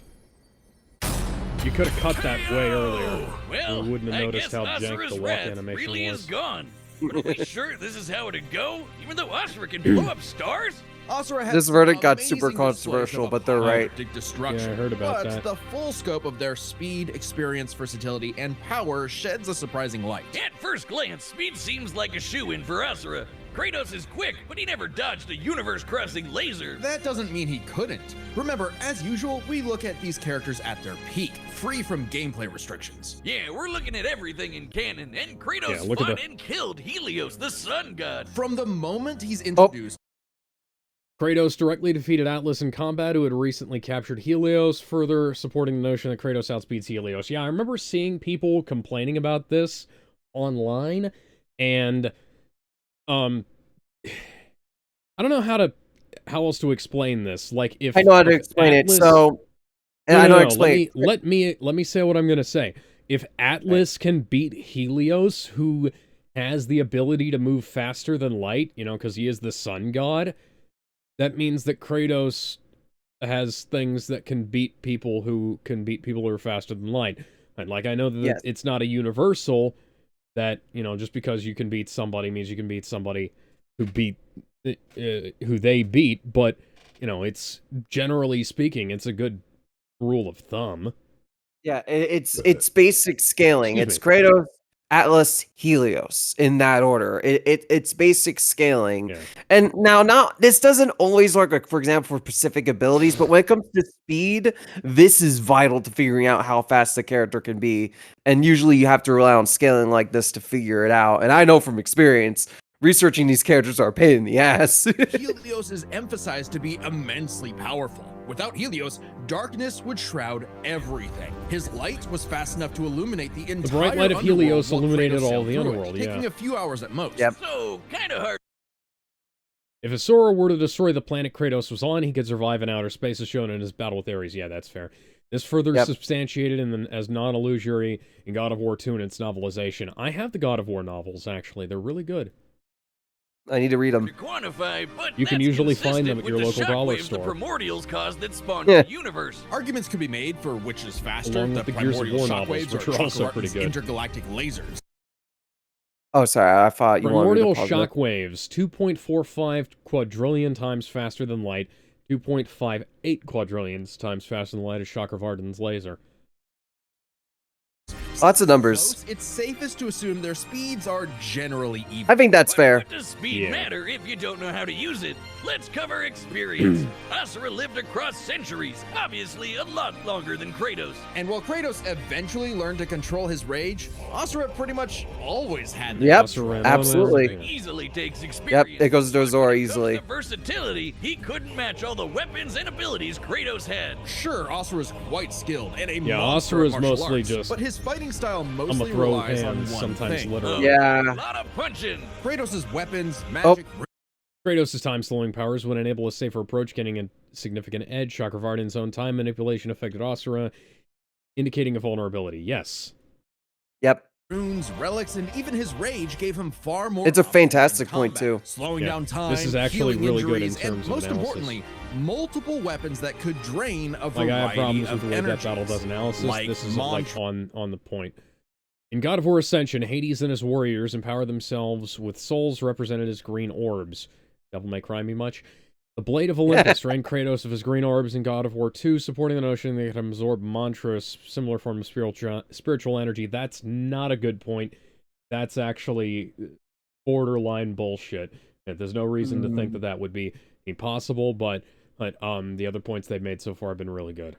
You could have cut that way earlier.
Well,
We wouldn't have
I
noticed
guess
how jank
Asura's
the walk
wrath
animation
really
was.
is gone. But are we sure this is how it'd go? Even though Asura can blow up stars?
Asura has
This
some
verdict got super
amazing displays
controversial,
of
but they're right.
apocalyptic destruction.
Yeah, I heard about
but
that.
the full scope of their speed, experience, versatility, and power sheds a surprising light.
At first glance, speed seems like a shoo-in for Asura. Kratos is quick, but he never dodged a universe-crossing laser.
That doesn't mean he couldn't. Remember, as usual, we look at these characters at their peak, free from gameplay restrictions.
Yeah, we're looking at everything in canon, and Kratos
look at
fought and killed Helios, the sun god.
From the moment he's introduced,
Kratos directly defeated Atlas in combat, who had recently captured Helios, further supporting the notion that Kratos outspeeds Helios. Yeah, I remember seeing people complaining about this online, and I don't know how else to explain this. Like, if
I know how to
if
explain
Atlas,
it. So, and
No,
I
no,
know how to
no,
explain.
Let me say what I'm gonna say. If Atlas can beat Helios, who has the ability to move faster than light, you know, because he is the sun god, that means that Kratos has things that can beat people who are faster than light. And like, I know that
Yes.
it's not a universal that, you know, just because you can beat somebody means you can beat somebody who they beat, but you know, it's generally speaking, it's a good rule of thumb.
Yeah, it's basic scaling.
Excuse
It's Kratos, Atlas, Helios in that order. It's basic scaling.
Yeah.
And now this doesn't always work, like, for example, for specific abilities, but when it comes to speed, this is vital to figuring out how fast the character can be. And usually you have to rely on scaling like this to figure it out. And I know from experience, researching these characters are a pain in the ass.
Helios is emphasized to be immensely powerful. Without Helios, darkness would shroud everything. His light was fast enough to illuminate the entire
bright light of
underworld
Helios
while
illuminated
Kratos
all
sailed
the
through it,
underworld, yeah.
taking a few hours at most.
Yep.
So, kinda hard.
If Asura were to destroy the planet Kratos was on, he could survive in outer space, as shown in his battle with Ares. Yeah, that's fair. This further
Yep.
substantiated as non-illusory in God of War 2 and its novelization. I have the God of War novels, actually. They're really good.
I need to read them.
To quantify, but
You can
that's
usually find them
consistent
at
with
your
the
local dollar
shockwaves
store.
The primordials caused that spawned
Yeah.
the universe.
Arguments could be made for which is faster,
Along
the
with the Gears of
primordial
War novels,
shockwaves
which
or
are also pretty
Chocolat's
good.
intergalactic lasers.
Oh, sorry, I thought you wanted me
Primordial
to pause it.
shockwaves, 2.45 quadrillion times faster than light, 2.58 quadrillions times faster than light is Shocker Varden's laser.
Lots of numbers.
It's safest to assume their speeds are generally even.
I think that's
But
fair.
what does speed
Yeah.
matter if you don't know how to use it? Let's cover experience. Asura lived across centuries, obviously a lot longer than Kratos.
And while Kratos eventually learned to control his rage, Asura pretty much always had that.
Yep,
Asura and
absolutely.
Ronan.
Easily takes
Yep,
experience.
it goes to
But
Azora
when it comes
easily.
to versatility, he couldn't match all the weapons and abilities Kratos had.
Sure, Asura's quite skilled and a
Yeah,
monster at
Asura's
martial
mostly
arts,
just,
but his fighting style
I'm
mostly
a throw
relies on
hands,
one
sometimes
thing.
literally.
Yeah.
A lot of punching.
Kratos' weapons,
Oh.
magic,
Kratos' time-slowing powers would enable a safer approach, getting a significant edge. Shocker Varden's own time manipulation affected Asura, indicating a vulnerability. Yes.
Yep.
runes, relics, and even his rage gave him far more.
It's a
options
fantastic
in
point,
combat,
too.
Slowing
Yeah.
down time.
This is actually
healing
really good in
injuries,
terms
and
of
most
analysis.
importantly, multiple weapons that could drain a
Like,
variety
I have problems
of
with the way that battle
energies.
does analysis.
Like
This is
mantra-
on the point. In God of War Ascension, Hades and his warriors empower themselves with souls represented as green orbs. Devil May Cry me much? The Blade of Olympus drained Kratos of his green orbs in God of War 2, supporting the notion they could absorb mantra, similar form of spiritual energy. That's not a good point. That's actually borderline bullshit. There's no reason to think that that would be impossible, but the other points they've made so far have been really good.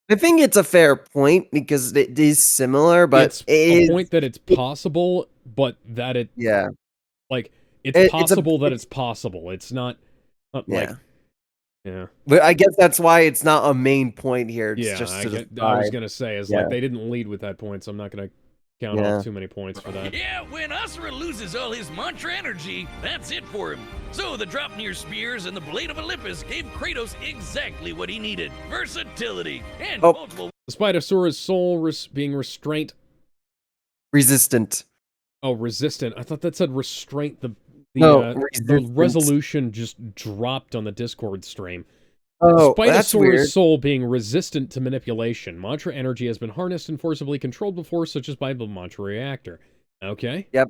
I think it's a fair point because it is similar, but
It's a point that it's possible, but that it
yeah,
like
It's a-
possible that it's possible. It's not like
yeah.
yeah.
But I guess that's why it's not a main point here. It's
Yeah,
just
I
to
was
decide.
gonna say is
Yeah.
like they didn't lead with that point, so I'm not gonna count
Yeah.
off too many points for that.
Yeah, when Asura loses all his mantra energy, that's it for him. So the Dropnir spears and the Blade of Olympus gave Kratos exactly what he needed. Versatility and
Oh.
multiple
Despite Asura's soul being resistant.
Resistant.
Oh, resistant. I thought that said restraint. The
No,
the
resistance.
resolution just dropped on the Discord stream.
Oh,
Despite
that's
Asura's
weird.
soul being resistant to manipulation, mantra energy has been harnessed and forcibly controlled before, such as by the mantra reactor. Okay.
Yep.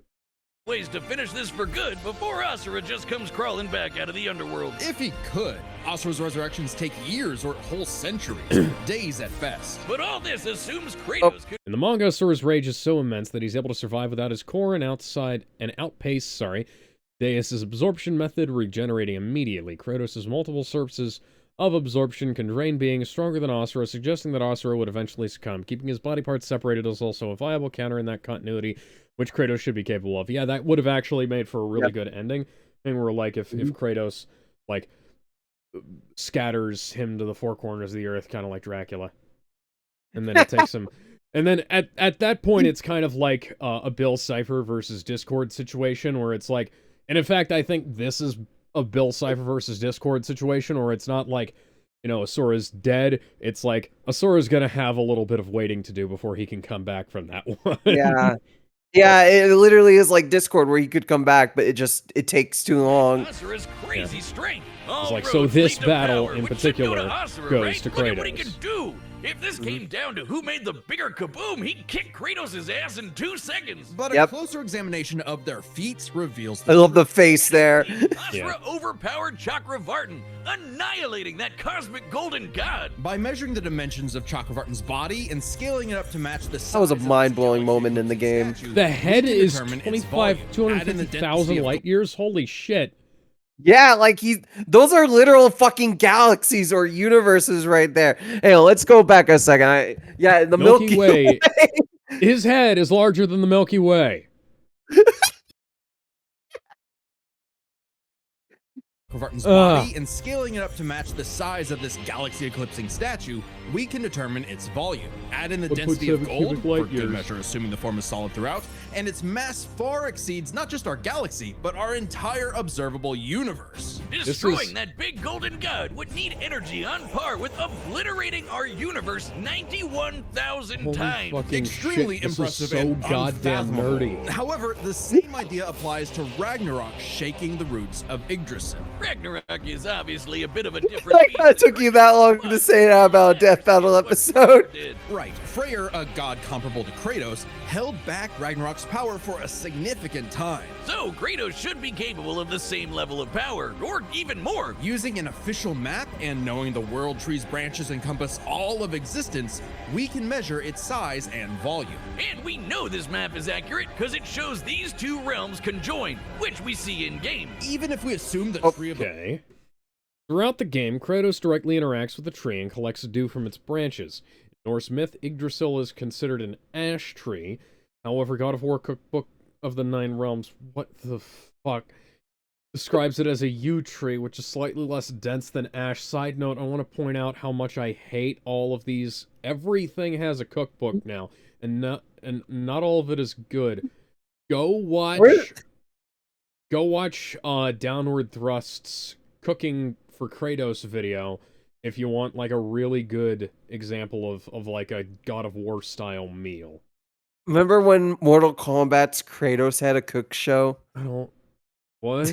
Ways to finish this for good before Asura just comes crawling back out of the underworld.
If he could, Asura's resurrections take years or whole centuries, days at best.
But all this assumes Kratos could
In the manga, Asura's rage is so immense that he's able to survive without his core and outpace, Deus' absorption method, regenerating immediately. Kratos' multiple sources of absorption can drain beings stronger than Asura, suggesting that Asura would eventually succumb. Keeping his body parts separated is also a viable counter in that continuity, which Kratos should be capable of. Yeah, that would have actually made for a really good ending. And we're like, if Kratos, like, scatters him to the four corners of the earth, kind of like Dracula. And then it takes him... And then at that point, it's kind of like a Bill Cipher versus Discord situation, where it's like... And in fact, I think this is a Bill Cipher versus Discord situation, where it's not like, you know, Asura's dead. It's like, Asura's gonna have a little bit of waiting to do before he can come back from that one.
Yeah. Yeah, it literally is like Discord where he could come back, but it takes too long.
Asura's crazy strength.
It's
All
like, so
roads
this
lead to
battle
power,
in
which should go
particular
to Asura,
goes
right?
to
Look at what he
Kratos.
can do. If this came down to who made the bigger kaboom, he'd kick Kratos' ass in 2 seconds.
But a
Yep.
closer examination of their feats reveals
I love the face there.
Asura overpowered Chakravartin, annihilating that cosmic golden god.
By measuring the dimensions of Chakravartin's body and scaling it up to match the size
That was a
of its
mind-blowing
galaxy
moment in the game.
statue,
The
we
head
can
is
determine its
25,
volume. Add in the density
250,000
of
light years? Holy shit.
Yeah, like those are literal fucking galaxies or universes right there. Hey, let's go back a second. The
Milky
Milky,
Way. His head is larger than the Milky Way.
Chakravartin's body and scaling it up to match the size of this galaxy-eclipsing statue, we can determine its volume. Add in the density of
1.7
gold,
cubic light
for good
years.
measure assuming the form is solid throughout, and its mass far exceeds not just our galaxy, but our entire observable universe.
Destroying that big golden god would need energy on par with obliterating our universe 91,000
Holy
times.
fucking
Extremely
shit, this is
impressive
so
and
goddamn
unfathomable.
nerdy.
However, the same idea applies to Ragnarok shaking the roots of Yggdrasil.
Ragnarok is obviously a bit of a different
Like,
beast
that
than
took you that long to say that about a Death Battle
what
episode.
did.
Right, Freyr, a god comparable to Kratos, held back Ragnarok's power for a significant time.
So Kratos should be capable of the same level of power, or even more.
Using an official map and knowing the world tree's branches encompass all of existence, we can measure its size and volume.
And we know this map is accurate because it shows these two realms conjoined, which we see in game.
Even if we assume the tree of the
Okay. Throughout the game, Kratos directly interacts with the tree and collects dew from its branches. In Norse myth, Yggdrasil is considered an ash tree. However, God of War Cookbook of the Nine Realms, what the fuck, describes it as a yew tree, which is slightly less dense than ash. Side note, I want to point out how much I hate all of these. Everything has a cookbook now, and not all of it is good. Go watch Downward Thrust's Cooking for Kratos video if you want like a really good example of like a God of War style meal.
Remember when Mortal Kombat's Kratos had a cook show?
I don't... What?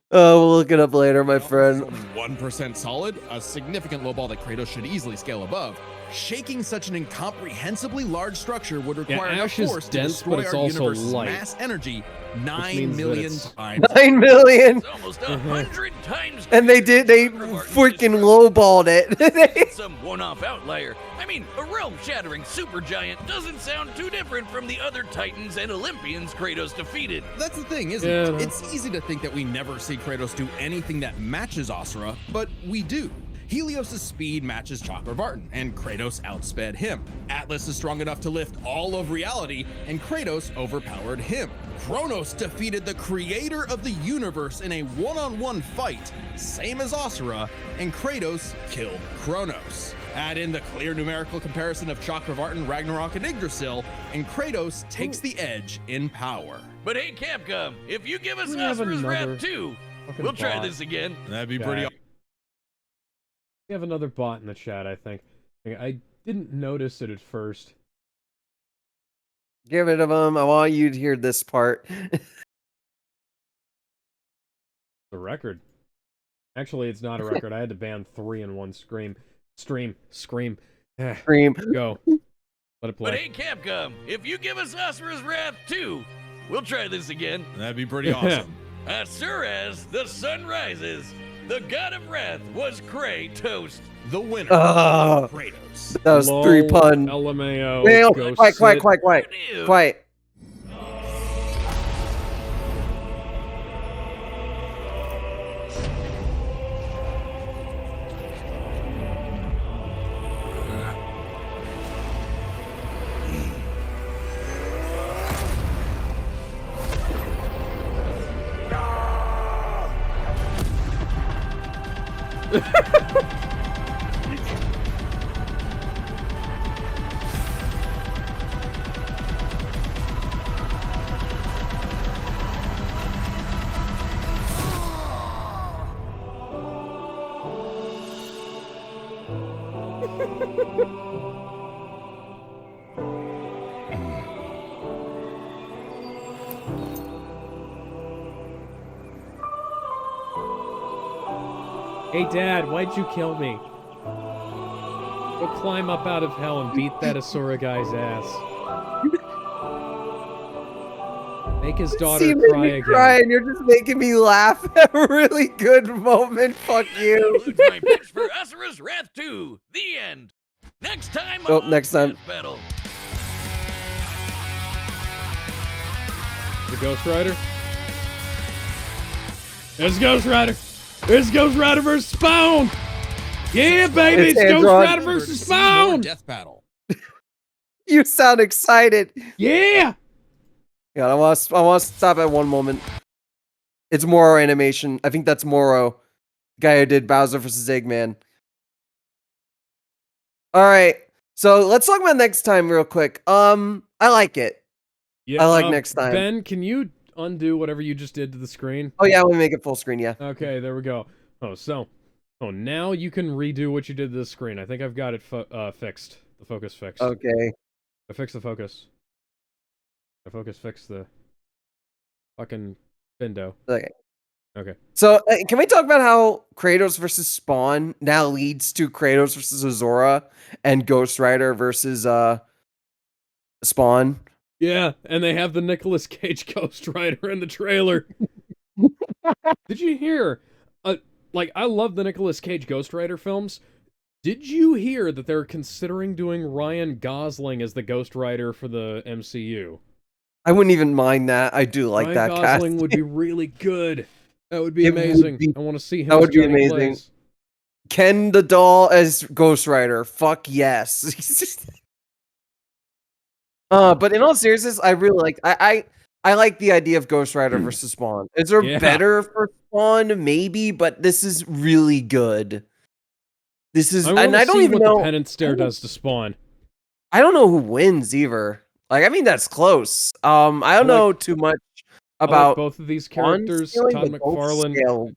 Oh, we'll look it up later, my friend.
1% solid, a significant low ball that Kratos should easily scale above. Shaking such an incomprehensibly large structure would require enough
ash is
force to
dense,
destroy
but it's
our
also
universe's
light,
mass energy
means
9
that
million
it's-
times.
9 million.
It's almost 100 times.
And they freaking lowballed it.
Some one-off outlier. I mean, a realm-shattering supergiant doesn't sound too different from the other titans and Olympians Kratos defeated.
That's the thing, isn't
Yeah,
it? It's easy to think that we never see Kratos do anything that matches Asura, but we do. Helios' speed matches Chakravartin, and Kratos outsped him. Atlas is strong enough to lift all of reality, and Kratos overpowered him. Kronos defeated the creator of the universe in a one-on-one fight, same as Asura, and Kratos killed Kronos. Add in the clear numerical comparison of Chakravartin, Ragnarok, and Yggdrasil, and Kratos takes the edge in power.
But hey, Capcom, if you give us
We have
Asura's
another
Wrath too,
fucking
we'll try
bot.
this again.
That'd be
pretty- We have another bot in the chat, I think. I didn't notice it at first.
Get rid of him. I want you to hear this part.
The record. Actually, it's not a record. I had to ban 3 in one scream. Scream.
Scream.
Go. Let it
But
play.
hey, Capcom, if you give us Asura's Wrath 2, we'll try this again.
That'd be pretty awesome.
Asura's The Sun Rises. The God of Wrath was Kratos.
The winner,
Ah.
Kratos.
That was
Lol,
3 pun.
LMAO.
Wait,
go
quiet,
sit.
quiet.
Hey, Dad, why'd you kill me? Go climb up out of hell and beat that Asura guy's ass. Make his daughter
See, you made
cry
me
again.
cry, and you're just making me laugh at a really good moment. Fuck you.
Includes my picks for Asura's Wrath 2. The end. Next time
Oh,
on
next time.
Death Battle.
The Ghost Rider? It's Ghost Rider! It's Ghost Rider versus Spawn! Yeah, baby!
It's
It's Ghost
Android.
Rider
Remember to
versus
see more
Spawn!
Death Battle.
You sound excited.
Yeah!
Yeah, I want to stop at one moment. It's Moro animation. I think that's Moro, the guy who did Bowser vs. Eggman. All right, so let's talk about next time real quick. I like it.
Yeah,
I like next time.
Ben, can you undo whatever you just did to the screen?
Oh yeah, we make it full screen. Yeah.
Okay, there we go. Oh, now you can redo what you did to the screen. I think I've got it fixed. The focus fixed.
Okay.
I fixed the focus. The focus fixed the fucking window.
Okay.
Okay.
So can we talk about how Kratos versus Spawn now leads to Kratos versus Azura and Ghost Rider versus Spawn?
Yeah, and they have the Nicolas Cage Ghost Rider in the trailer. Did you hear? Like, I love the Nicolas Cage Ghost Rider films. Did you hear that they're considering doing Ryan Gosling as the Ghost Rider for the MCU?
I wouldn't even mind that. I do like
Ryan
that
Gosling
cast.
would be really good. That would be
It would
amazing.
be-
I want to see him.
that
as
would be
Johnny
amazing.
Blaze.
Ken the doll as Ghost Rider. Fuck yes. But in all seriousness, I really like I like the idea of Ghost Rider versus Spawn. Is there
Yeah.
better for Spawn? Maybe, but this is really good. This is,
I
and
want
I
to
don't
see
even
what
know.
the penance stare does to Spawn.
I don't know who wins either. Like, I mean, that's close. I don't
like-
know too much
I like
about
both of these
Spawn
characters.
scaling,
Todd
but both
McFarlane
scale-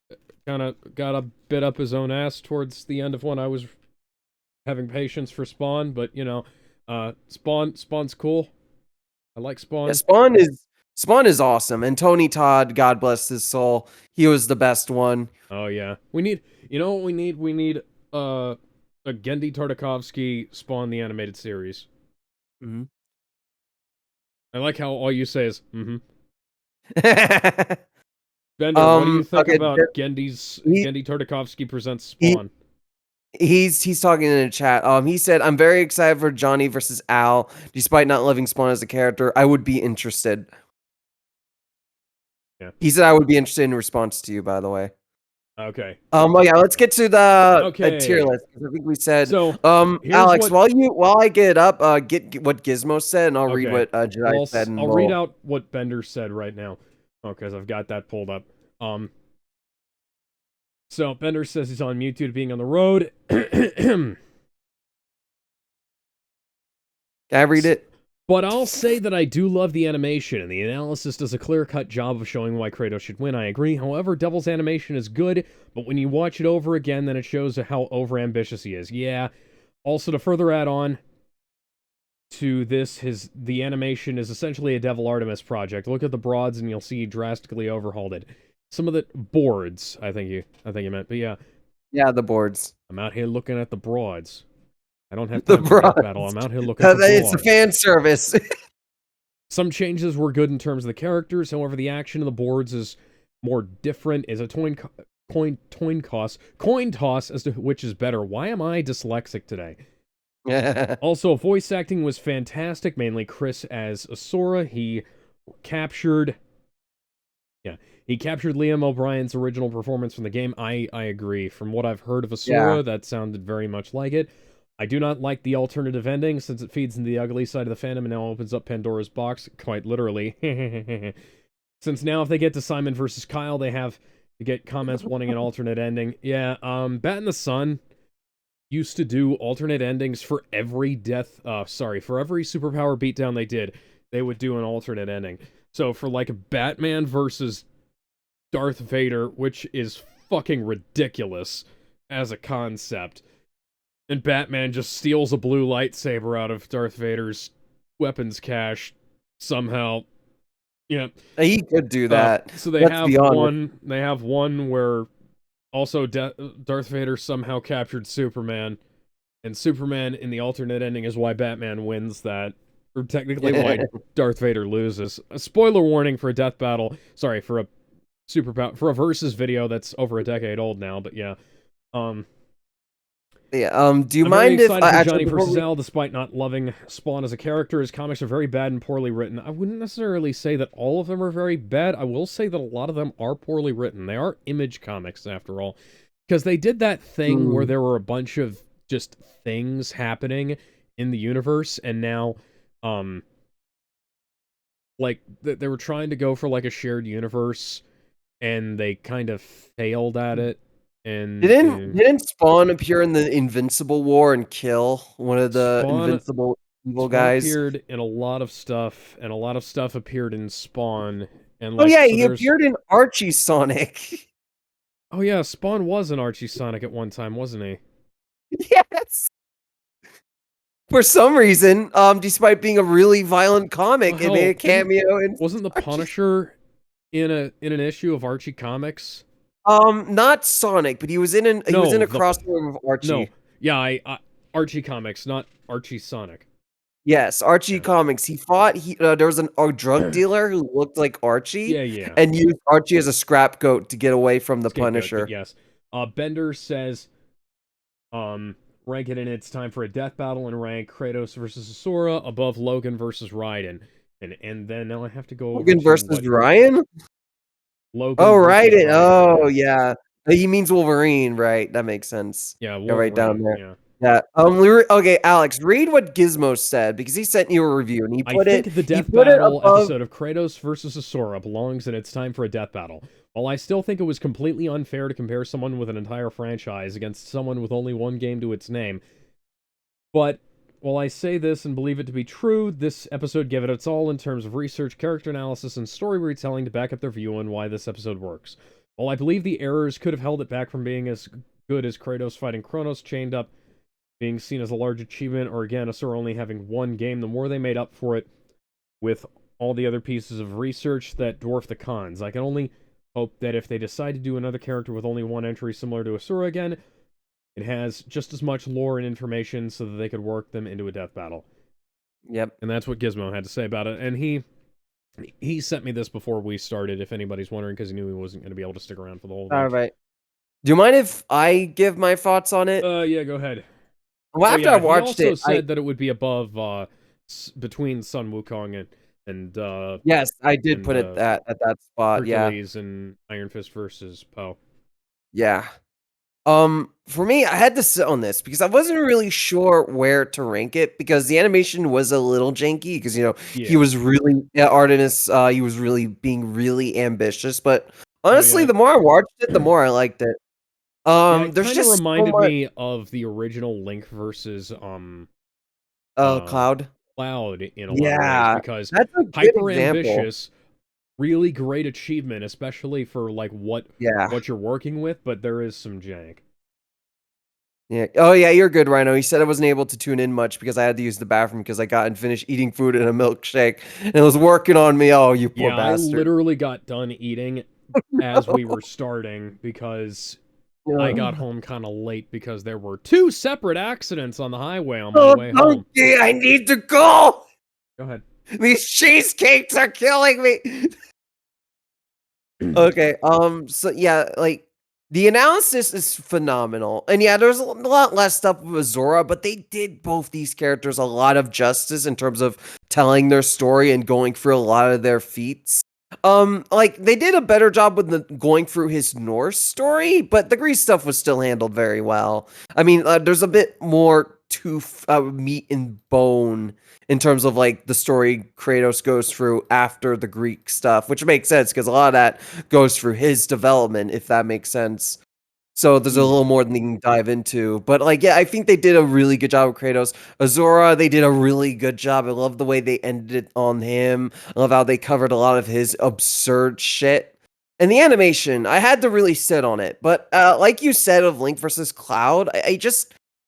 kind of got a bit up his own ass towards the end of when I was having patience for Spawn, but you know, Spawn's cool. I like Spawn.
Yeah, Spawn is awesome, and Tony Todd, God bless his soul, he was the best one.
Oh yeah, we need. You know what we need? We need a Gendy Tartakovsky Spawn the animated series.
Mhm.
I like how all you say is mm-hmm. Bender, what do you think
okay,
about Gendy Tartakovsky presents Spawn?
He's talking in the chat. He said, "I'm very excited for Johnny versus Al. Despite not loving Spawn as a character, I would be interested."
Yeah.
He said, "I would be interested in response to you." By the way.
Okay.
Well, yeah. Let's get to the
Okay.
tier list. I think we said.
So here's
Alex,
what-
while I get it up, get what Gizmo said, and I'll read
Okay.
what Jedi said. And
I'll read out what Bender said right now. Because I've got that pulled up. So Bender says he's on mute due to being on the road.
Can I read it?
But I'll say that I do love the animation, and the analysis does a clear-cut job of showing why Kratos should win. I agree. However, Devil's animation is good, but when you watch it over again, then it shows how overambitious he is. Yeah. Also, to further add on to this, the animation is essentially a Devil Artemis project. Look at the broads, and you'll see he drastically overhauled it. some of the boards, I think you meant. But yeah,
Yeah, the boards.
I'm out here looking at the broads. I don't have
The
time for death
broads.
battle. I'm out here looking at the
It's a
broads.
fan service.
Some changes were good in terms of the characters. However, the action of the boards is more different. Is a coin toss as to which is better. Why am I dyslexic today? Also, voice acting was fantastic. Mainly Chris as Asura. He captured Liam O'Brien's original performance from the game. I agree. From what I've heard of Asura, that sounded very much like it. I do not like the alternative ending, since it feeds into the ugly side of the fandom and now opens up Pandora's box, quite literally. Since now, if they get to Simon versus Kyle, they have to get comments wanting an alternate ending. Yeah, Bat in the Sun used to do alternate endings for every for every superpower beatdown they did. They would do an alternate ending. So for like Batman versus Darth Vader, which is fucking ridiculous as a concept, and Batman just steals a blue lightsaber out of Darth Vader's weapons cache somehow. Yeah,
he could do that.
So they have one. They have one where also Darth Vader somehow captured Superman, and Superman in the alternate ending is why Batman wins that. Or technically why Darth Vader loses. A spoiler warning for a death battle. Sorry, for a for a versus video that's over a decade old now, but yeah.
Do you
I'm
mind
very
if
excited for
actually
Johnny
before
vs. Al, despite not loving Spawn as a character? His comics are very bad and poorly written. I wouldn't necessarily say that all of them are very bad. I will say that a lot of them are poorly written. They are Image comics, after all. Because they did that thing where there were a bunch of just things happening in the universe, and now, like, they were trying to go for, like, a shared universe, and they kind of failed at it. And
didn't Spawn appear in the Invincible War and kill one of the Invincible evil guys?
Appeared in a lot of stuff, and a lot of stuff appeared in Spawn. And
like, he appeared in Archie Sonic.
Oh yeah, Spawn was in Archie Sonic at one time, wasn't he?
Yes. For some reason, despite being a really violent comic, it made a cameo.
Wasn't the Punisher in an issue of Archie Comics?
Not Sonic, but he was in a crossover of Archie.
No, yeah, Archie Comics, not Archie Sonic.
Yes, Archie Comics. He fought. There was a drug dealer who looked like Archie.
Yeah.
And used Archie as a scrapgoat to get away from the Punisher.
Yes. Bender says, rank it in. It's time for a death battle and rank Kratos versus Asura above Logan versus Raiden. And then now I have to go.
Logan versus Ryan.
Logan.
Oh, Raiden. Oh, yeah. He means Wolverine, right? That makes sense.
Yeah,
Wolverine, right down there.
Yeah.
Okay, Alex, read what Gizmo said, because he sent you a review and I think
the death battle episode of Kratos versus Asura belongs in It's Time for a Death Battle. While I still think it was completely unfair to compare someone with an entire franchise against someone with only one game to its name, but while I say this and believe it to be true, this episode gave it its all in terms of research, character analysis, and story retelling to back up their view on why this episode works. While I believe the errors could have held it back from being as good as Kratos fighting Kronos chained up, being seen as a large achievement, or again, Asura only having one game, the more they made up for it with all the other pieces of research that dwarf the cons. I can only hope that if they decide to do another character with only one entry similar to Asura again, it has just as much lore and information so that they could work them into a death battle.
Yep.
And that's what Gizmo had to say about it. And he sent me this before we started, if anybody's wondering, because he knew he wasn't going to be able to stick around for the whole thing.
All right. Do you mind if I give my thoughts on it?
Yeah, go ahead.
Well, after I watched
he also said that it would be above, between Sun Wukong and
yes, I did put it at that spot.
Hercules and Iron Fist versus Poe.
Yeah. For me, I had to sit on this because I wasn't really sure where to rank it, because the animation was a little janky, because he was really Artemis, he was really being really ambitious, but honestly, the more I watched it, the more I liked it.
It
there's just
reminded me of the original Link versus
Cloud
in a lot of ways, because
that's a
hyper ambitious, really great achievement, especially for like what you're working with, but there is some jank.
Yeah. Oh yeah, you're good, Rhino. He said I wasn't able to tune in much because I had to use the bathroom because I got and finished eating food in a milkshake and it was working on me. Oh, you poor bastard.
I literally got done eating as we were starting because I got home kind of late because there were 2 separate accidents on the highway on my way home.
Donkey, I need to go.
Go ahead.
These cheesecakes are killing me. Okay. So yeah, like the analysis is phenomenal, and yeah, there's a lot less stuff with Azura, but they did both these characters a lot of justice in terms of telling their story and going through a lot of their feats. Like they did a better job with going through his Norse story, but the Greece stuff was still handled very well. I mean, there's a bit more to meat and bone in terms of like the story Kratos goes through after the Greek stuff, which makes sense because a lot of that goes through his development, if that makes sense. So there's a little more than you can dive into. But like, yeah, I think they did a really good job with Kratos. Azura, they did a really good job. I love the way they ended it on him. I love how they covered a lot of his absurd shit. And the animation, I had to really sit on it. But like you said of Link versus Cloud,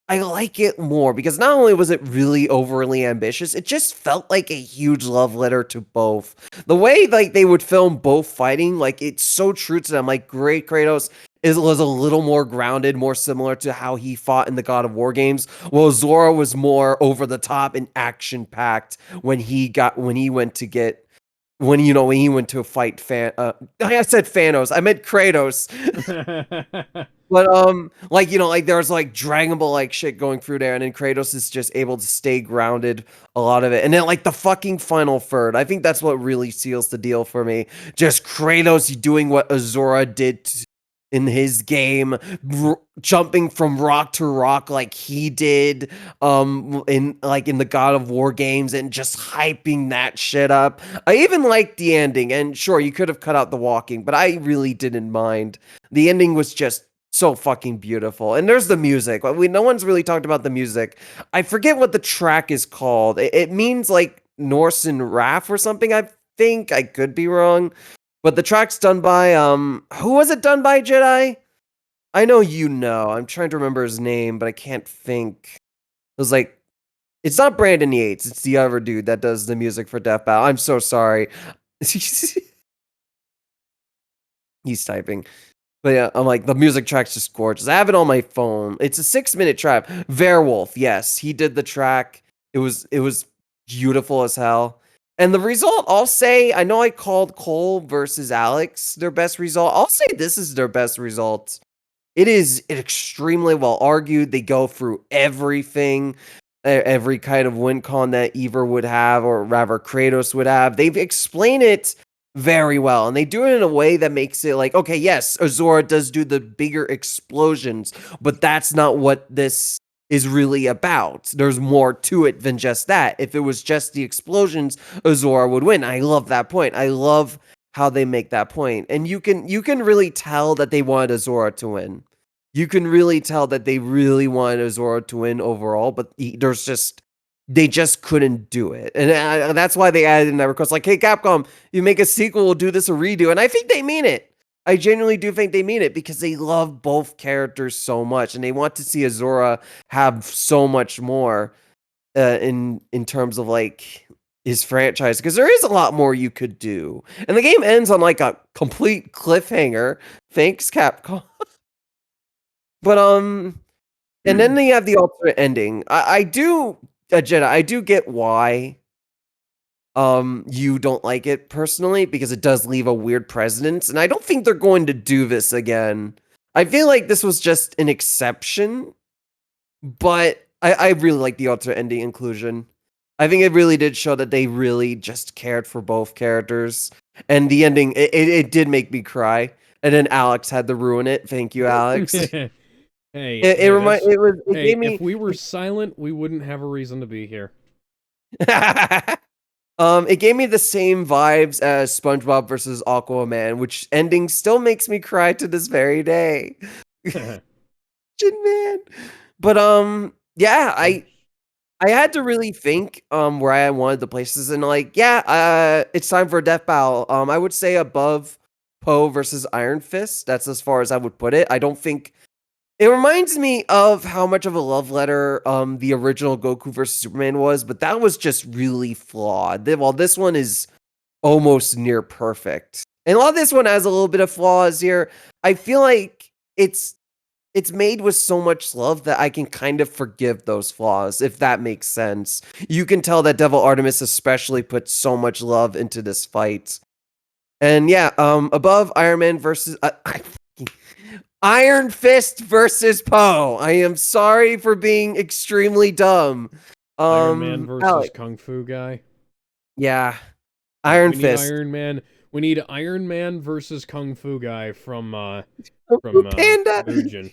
I like it more because not only was it really overly ambitious, it just felt like a huge love letter to both. The way like they would film both fighting, like it's so true to them. Like great Kratos was a little more grounded, more similar to how he fought in the God of War games. While Zora was more over the top and action packed when he went to get when he went to fight I said Thanos, I meant Kratos. But like like there's like Dragon Ball like shit going through there, and then Kratos is just able to stay grounded a lot of it. And then like the fucking final third, I think that's what really seals the deal for me. Just Kratos doing what Azura did in his game, jumping from rock to rock like he did in the God of War games, and just hyping that shit up. I even liked the ending, and sure, you could have cut out the walking, but I really didn't mind. The ending was just so fucking beautiful. And there's the music. No one's really talked about the music. I forget what the track is called. It means like Norse and Wrath or something, I think. I could be wrong. But the track's done by who was it done by, Jedi? I know you know. I'm trying to remember his name, but I can't think. It was like it's not Brandon Yates, it's the other dude that does the music for Death Battle. I'm so sorry. He's typing. But yeah, I'm like, the music track's just gorgeous. I have it on my phone. It's a 6-minute track. Werewolf, yes, he did the track. It was beautiful as hell. And the result, I'll say, I know I called Cole versus Alex their best result. I'll say this is their best result. It is extremely well argued. They go through everything, every kind of win con that Eivor would have, or rather Kratos would have. They've explained it very well, and they do it in a way that makes it like, okay, yes, Azura does do the bigger explosions, but that's not what this is really about. There's more to it than just that. If it was just the explosions, Azura would win. I love that point. I love how they make that point. And you can really tell that they wanted Azura to win. You can really tell that they really wanted Azura to win overall, but they just couldn't do it. And that's why they added in that request, like, hey, Capcom, you make a sequel, we'll do this a redo. And I think they mean it. I genuinely do think they mean it because they love both characters so much, and they want to see Azura have so much more in terms of like his franchise, because there is a lot more you could do. And the game ends on like a complete cliffhanger. Thanks, Capcom. But and then they have the alternate ending. I do, Jenna, I do get why you don't like it personally, because it does leave a weird precedent, and I don't think they're going to do this again. I feel like this was just an exception, but I really like the alternate ending inclusion. I think it really did show that they really just cared for both characters, and the ending, it did make me cry, and then Alex had to ruin it. Thank you, Alex.
Hey,
It gave me.
If we were silent, we wouldn't have a reason to be here.
It gave me the same vibes as SpongeBob versus Aquaman, which ending still makes me cry to this very day. Man. But yeah, I had to really think where I wanted the places, and like, yeah, it's time for a death battle. I would say above Poe versus Iron Fist. That's as far as I would put it. I don't think it reminds me of how much of a love letter the original Goku versus Superman was, but that was just really flawed. While this one is almost near perfect. And a lot of this one has a little bit of flaws here. I feel like it's made with so much love that I can kind of forgive those flaws, if that makes sense. You can tell that Devil Artemis especially put so much love into this fight. And yeah, above Iron Man versus Iron Fist versus Poe. I am sorry for being extremely dumb.
Iron Man versus
Alex,
Kung Fu guy.
yeah,
Yeah,
Iron
we need
Fist.
Iron Man. We need Iron Man versus Kung Fu guy from
Panda.
Mugen.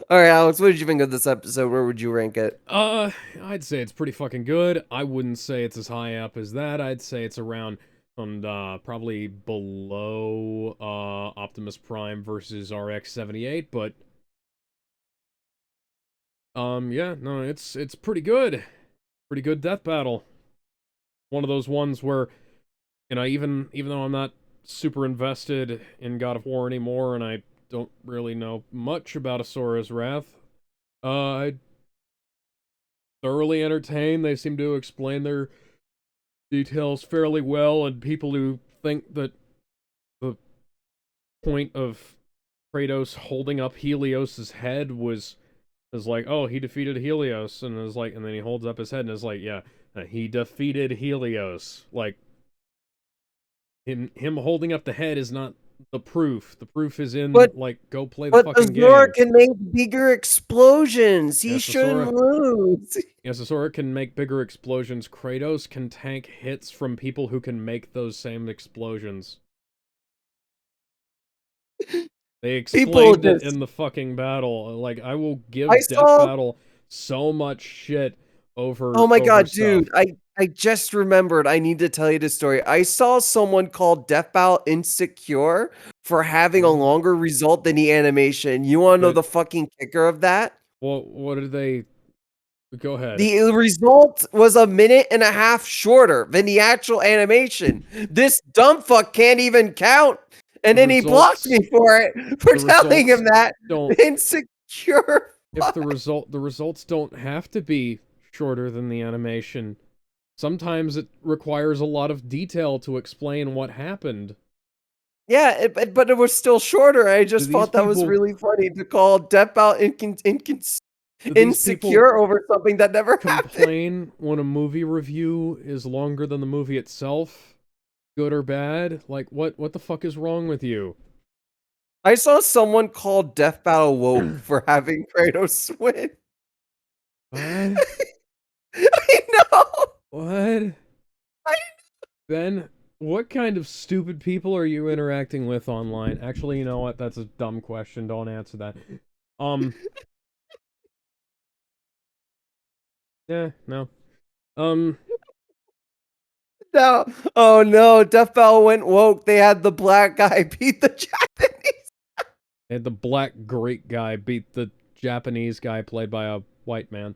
All right, Alex, what did you think of this episode? Where would you rank it?
I'd say it's pretty fucking good. I wouldn't say it's as high up as that. I'd say it's around probably below Optimus Prime versus RX-78, but yeah, no, it's pretty good. Pretty good death battle. One of those ones where, you know, even though I'm not super invested in God of War anymore and I don't really know much about Asura's Wrath, I thoroughly entertained. They seem to explain their details fairly well, and people who think that the point of Kratos holding up Helios's head was like, oh, he defeated Helios, and is like, and then he holds up his head and is like, yeah, he defeated Helios. Like, him holding up the head is not the proof. The proof is in, like, go play the fucking game.
Azura can make bigger explosions. He
Yes,
shouldn't lose.
Yes, Asura can make bigger explosions. Kratos can tank hits from people who can make those same explosions. They explained it in the fucking battle. Like, I will give Death Battle so much shit over.
Oh my god,
stuff.
dude! I just remembered. I need to tell you this story. I saw someone call Death Battle insecure for having a longer result than the animation. You want to know the fucking kicker of that?
Well, what did they? Go ahead.
The result was 1.5 minutes shorter than the actual animation. This dumb fuck can't even count. And then he blocked me for it, for telling him that. Insecure.
If the results don't have to be shorter than the animation. Sometimes it requires a lot of detail to explain what happened.
Yeah, but it was still shorter. I just thought that was really funny to call Death Battle insecure over something that never happened.
Complain when a movie review is longer than the movie itself, good or bad. Like, what the fuck is wrong with you?
I saw someone call Death Battle woke for having Kratos win.
What?
I know.
What? Ben, what kind of stupid people are you interacting with online? Actually, you know what? That's a dumb question. Don't answer that. Yeah, no.
No. Oh no, Death Battle went woke. They had the black guy beat the Japanese.
They had the black Greek guy beat the Japanese guy played by a white man.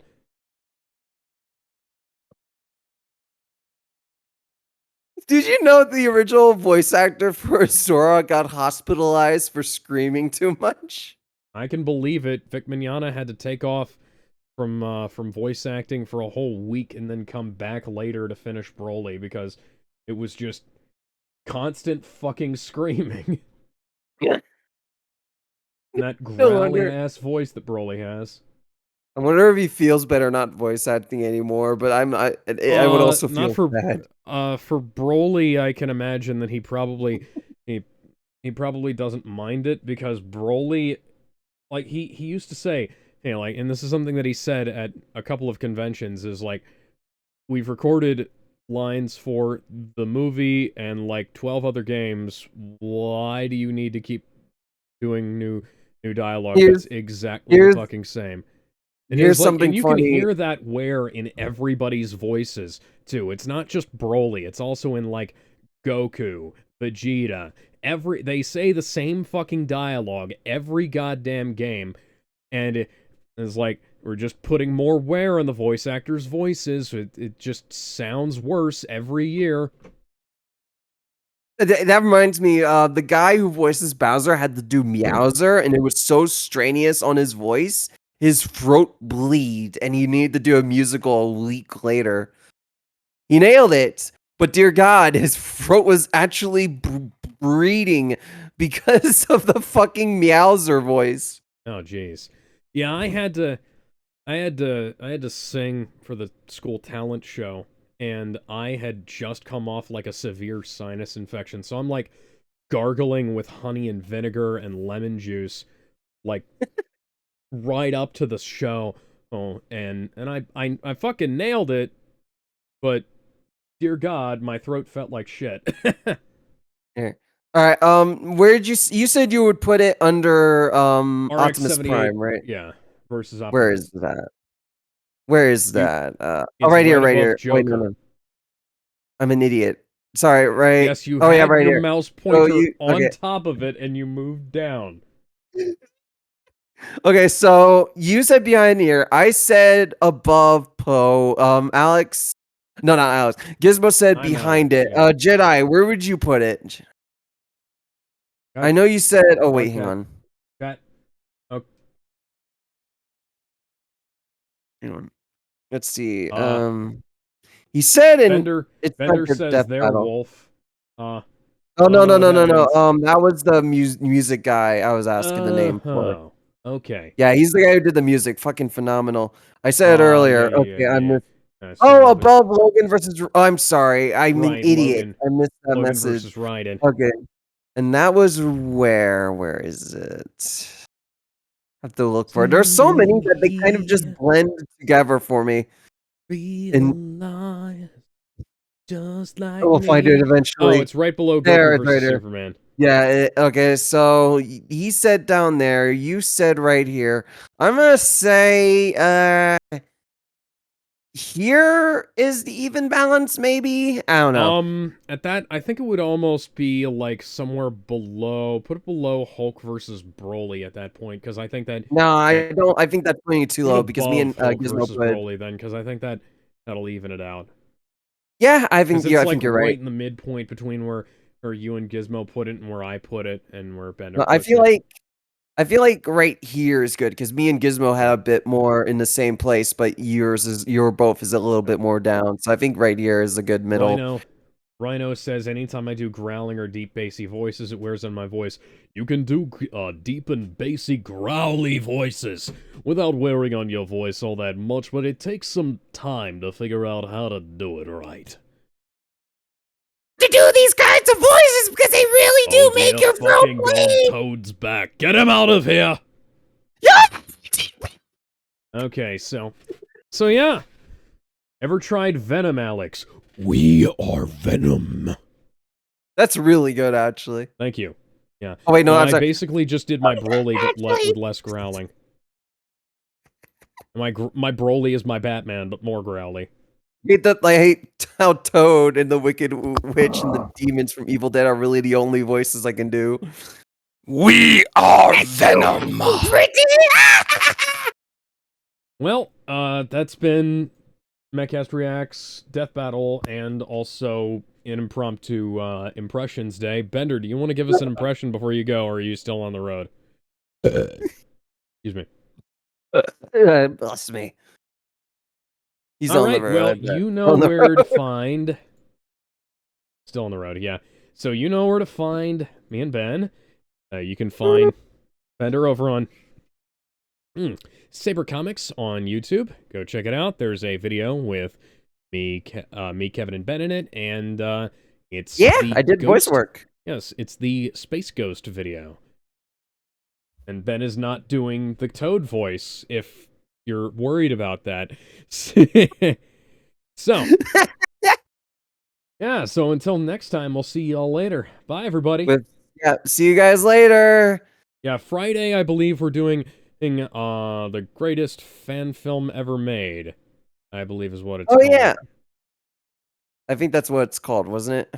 Did you know the original voice actor for Asura got hospitalized for screaming too much?
I can believe it. Vic Mignogna had to take off from voice acting for a whole week and then come back later to finish Broly because it was just constant fucking screaming.
Yeah.
That growly ass voice that Broly has.
I wonder if he feels better not voice acting anymore, but I would also feel bad.
For Broly, I can imagine that he probably doesn't mind it because Broly, like he used to say, hey, like, and this is something that he said at a couple of conventions, is like, we've recorded lines for the movie and like 12 other games. Why do you need to keep doing new dialogue that's exactly the fucking same? And
here's something
and you
funny.
can hear that wear in everybody's voices, too. It's not just Broly. It's also in, like, Goku, Vegeta. They say the same fucking dialogue every goddamn game. And it's like, we're just putting more wear on the voice actors' voices. It just sounds worse every year.
That reminds me, the guy who voices Bowser had to do Meowser, and it was so strenuous on his voice. His throat bleed, and he needed to do a musical a week later. He nailed it, But dear God, his throat was actually bleeding because of the fucking Meowser voice.
Oh, jeez. Yeah, I had to sing for the school talent show, and I had just come off like a severe sinus infection, so I'm like gargling with honey and vinegar and lemon juice, like right up to the show. Oh, and I fucking nailed it, but dear God, my throat felt like shit.
Here. All right. Where'd you said you would put it under Optimus
RX-78,
Prime, right?
yeah, versus Optimus.
Where is that? Where is that? Oh,
It's
right here,
right
right
above
here. Wait, no,
Joker.
no. I'm an idiot. Sorry, right?
Yes, you
Oh yeah,
had
right
your
here.
mouse
So
pointer
you
on
okay?
top of it, and you moved down.
Okay, so you said behind here. I said above Poe. Alex. No, not Alex. Gizmo said
I'm
behind
Alex,
it.
yeah.
Jedi, where would you put it?
Got-
I know you said. Oh wait, hang
okay.
on.
Got
Hang on. Let's see.
uh
He said in
Bender
it's like
Bender
a
says
death
they're
battle.
wolf.
Oh
I
no
don't know
no
what
no
that
no no.
means.
That was the music guy I was asking the name for.
Oh, okay.
Yeah, he's the guy who did the music. Fucking phenomenal. I said it
Yeah,
earlier.
yeah,
Okay, I
yeah.
missed.
Same
Oh,
with
above Logan versus. Oh, I'm sorry. I'm an
right,
idiot. I missed that
Logan
message.
versus Raiden.
Okay, and that was where? Where is it? I have to look for it. There's so many that they kind of just blend together for me. And
Just like
we'll find it
me. Oh,
eventually.
it's right below
There,
Goku
it's right
versus
there.
Superman.
Yeah, okay, so he said down there, you said right here. I'm gonna say, here is the even balance, maybe? I don't know.
At that, I think it would almost be like somewhere below, put it below Hulk versus Broly at that point, because I think that
No, I don't. I think that's putting it too
put
low because me
above
and
Hulk
Gizmo
versus
put.
Broly then, because I think that'll even it out.
Yeah, I think.
Because
Yeah,
it's
I
like
think you're
right
right.
in the midpoint between where you and Gizmo put it and where I put it and where Bender
No,
puts it.
I feel like right here is good because me and Gizmo had a bit more in the same place, but your both is a little bit more down. So I think right here is a good middle.
Rhino says, anytime I do growling or deep bassy voices, it wears on my voice. You can do deep and bassy growly voices without wearing on your voice all that much, but it takes some time to figure out how to do it right.
To do these kinds of voices because they really do make your throat
fucking
bleed.
Toad's back. Get him out of here!
Yeah.
Okay, so yeah. Ever tried Venom, Alex? We are Venom.
That's really good, actually.
Thank you. Yeah.
Oh wait, no, I'm
I
sorry.
basically just did my Broly, but with less growling. My Broly is my Batman, but more growly.
I hate how Toad and the Wicked Witch and the demons from Evil Dead are really the only voices I can do.
We are Venom.
Well, that's been Mehcast Reacts, Death Battle, and also an impromptu Impressions Day. Bender, do you want to give us an impression before you go, or are you still on the road? Excuse me.
Bless me. He's
All
on
right,
the road.
well, you know where to find... Still on the road, yeah. So you know where to find me and Ben. You can find Bender over on Saber Comics on YouTube. Go check it out. There's a video with me, Kevin, and Ben in it, and it's
I did voice work.
Yes, it's the Space Ghost video. And Ben is not doing the Toad voice, if you're worried about that. So, yeah, so until next time, we'll see y'all later. Bye, everybody.
See you guys later.
Yeah, Friday, I believe we're doing the greatest fan film ever made, I believe is what it's called.
Yeah. I think that's what it's called, wasn't it?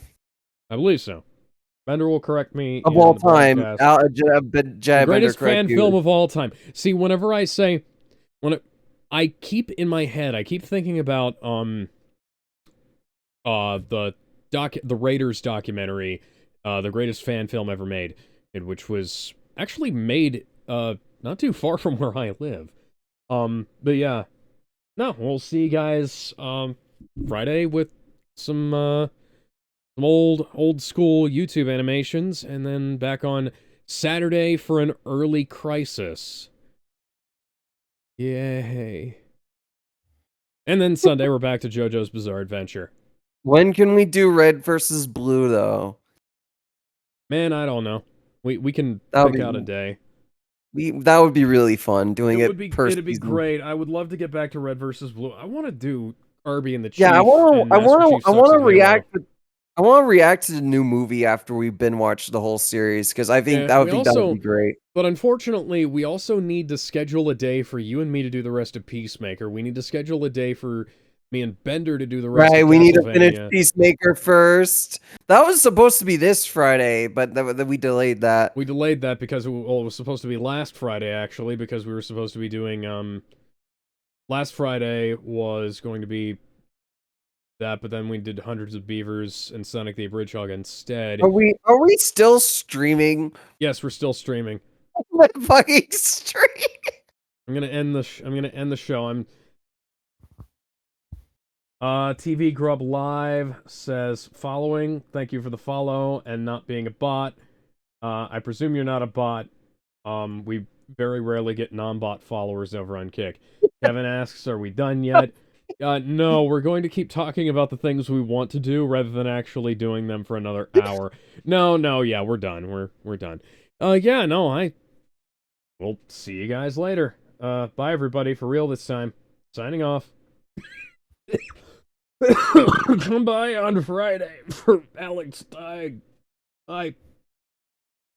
I believe so. Bender will correct me.
Of all time.
The greatest fan film of all time. See, whenever I say... I keep in my head, I keep thinking about the Raiders documentary, the greatest fan film ever made, which was actually made not too far from where I live. But yeah, no, we'll see you guys Friday with some some old school YouTube animations, and then back on Saturday for an early Crisis. Yay. And then Sunday we're back to JoJo's Bizarre Adventure.
When can we do red versus blue though?
Man, I don't know. We can
That'll
pick
be-
out a day.
That would be really fun doing
It'd be
per
it'd be
season.
great. I would love to get back to red versus blue. I want to do Kirby and the Chief.
Yeah, I
and
want
Master Chief
to
Sucks at Halo.
react. I want to react to the new movie after we binge watch the whole series because I think
Yeah,
that would
we
be
also-
great.
But unfortunately, we also need to schedule a day for you and me to do the rest of Peacemaker. We need to schedule a day for me and Bender to do the rest
Right,
of
we need to finish
Castlevania.
Peacemaker first. That was supposed to be this Friday, but we delayed that.
We delayed that because it was supposed to be last Friday, actually, because we were supposed to be doing, last Friday was going to be that, but then we did Hundreds of Beavers and Sonic the Hedgehog instead.
Are we still streaming?
Yes, we're still streaming.
Fucking stream.
I'm gonna end the show. TV Grub Live says following. Thank you for the follow and not being a bot. I presume you're not a bot. We very rarely get non-bot followers over on Kick. Kevin asks, "Are we done yet?" No, we're going to keep talking about the things we want to do rather than actually doing them for another hour. No, yeah, we're done. We're done. Yeah, no, we'll see you guys later. Bye everybody, for real this time. Signing off. Come by on Friday for Alex Steig. Bye.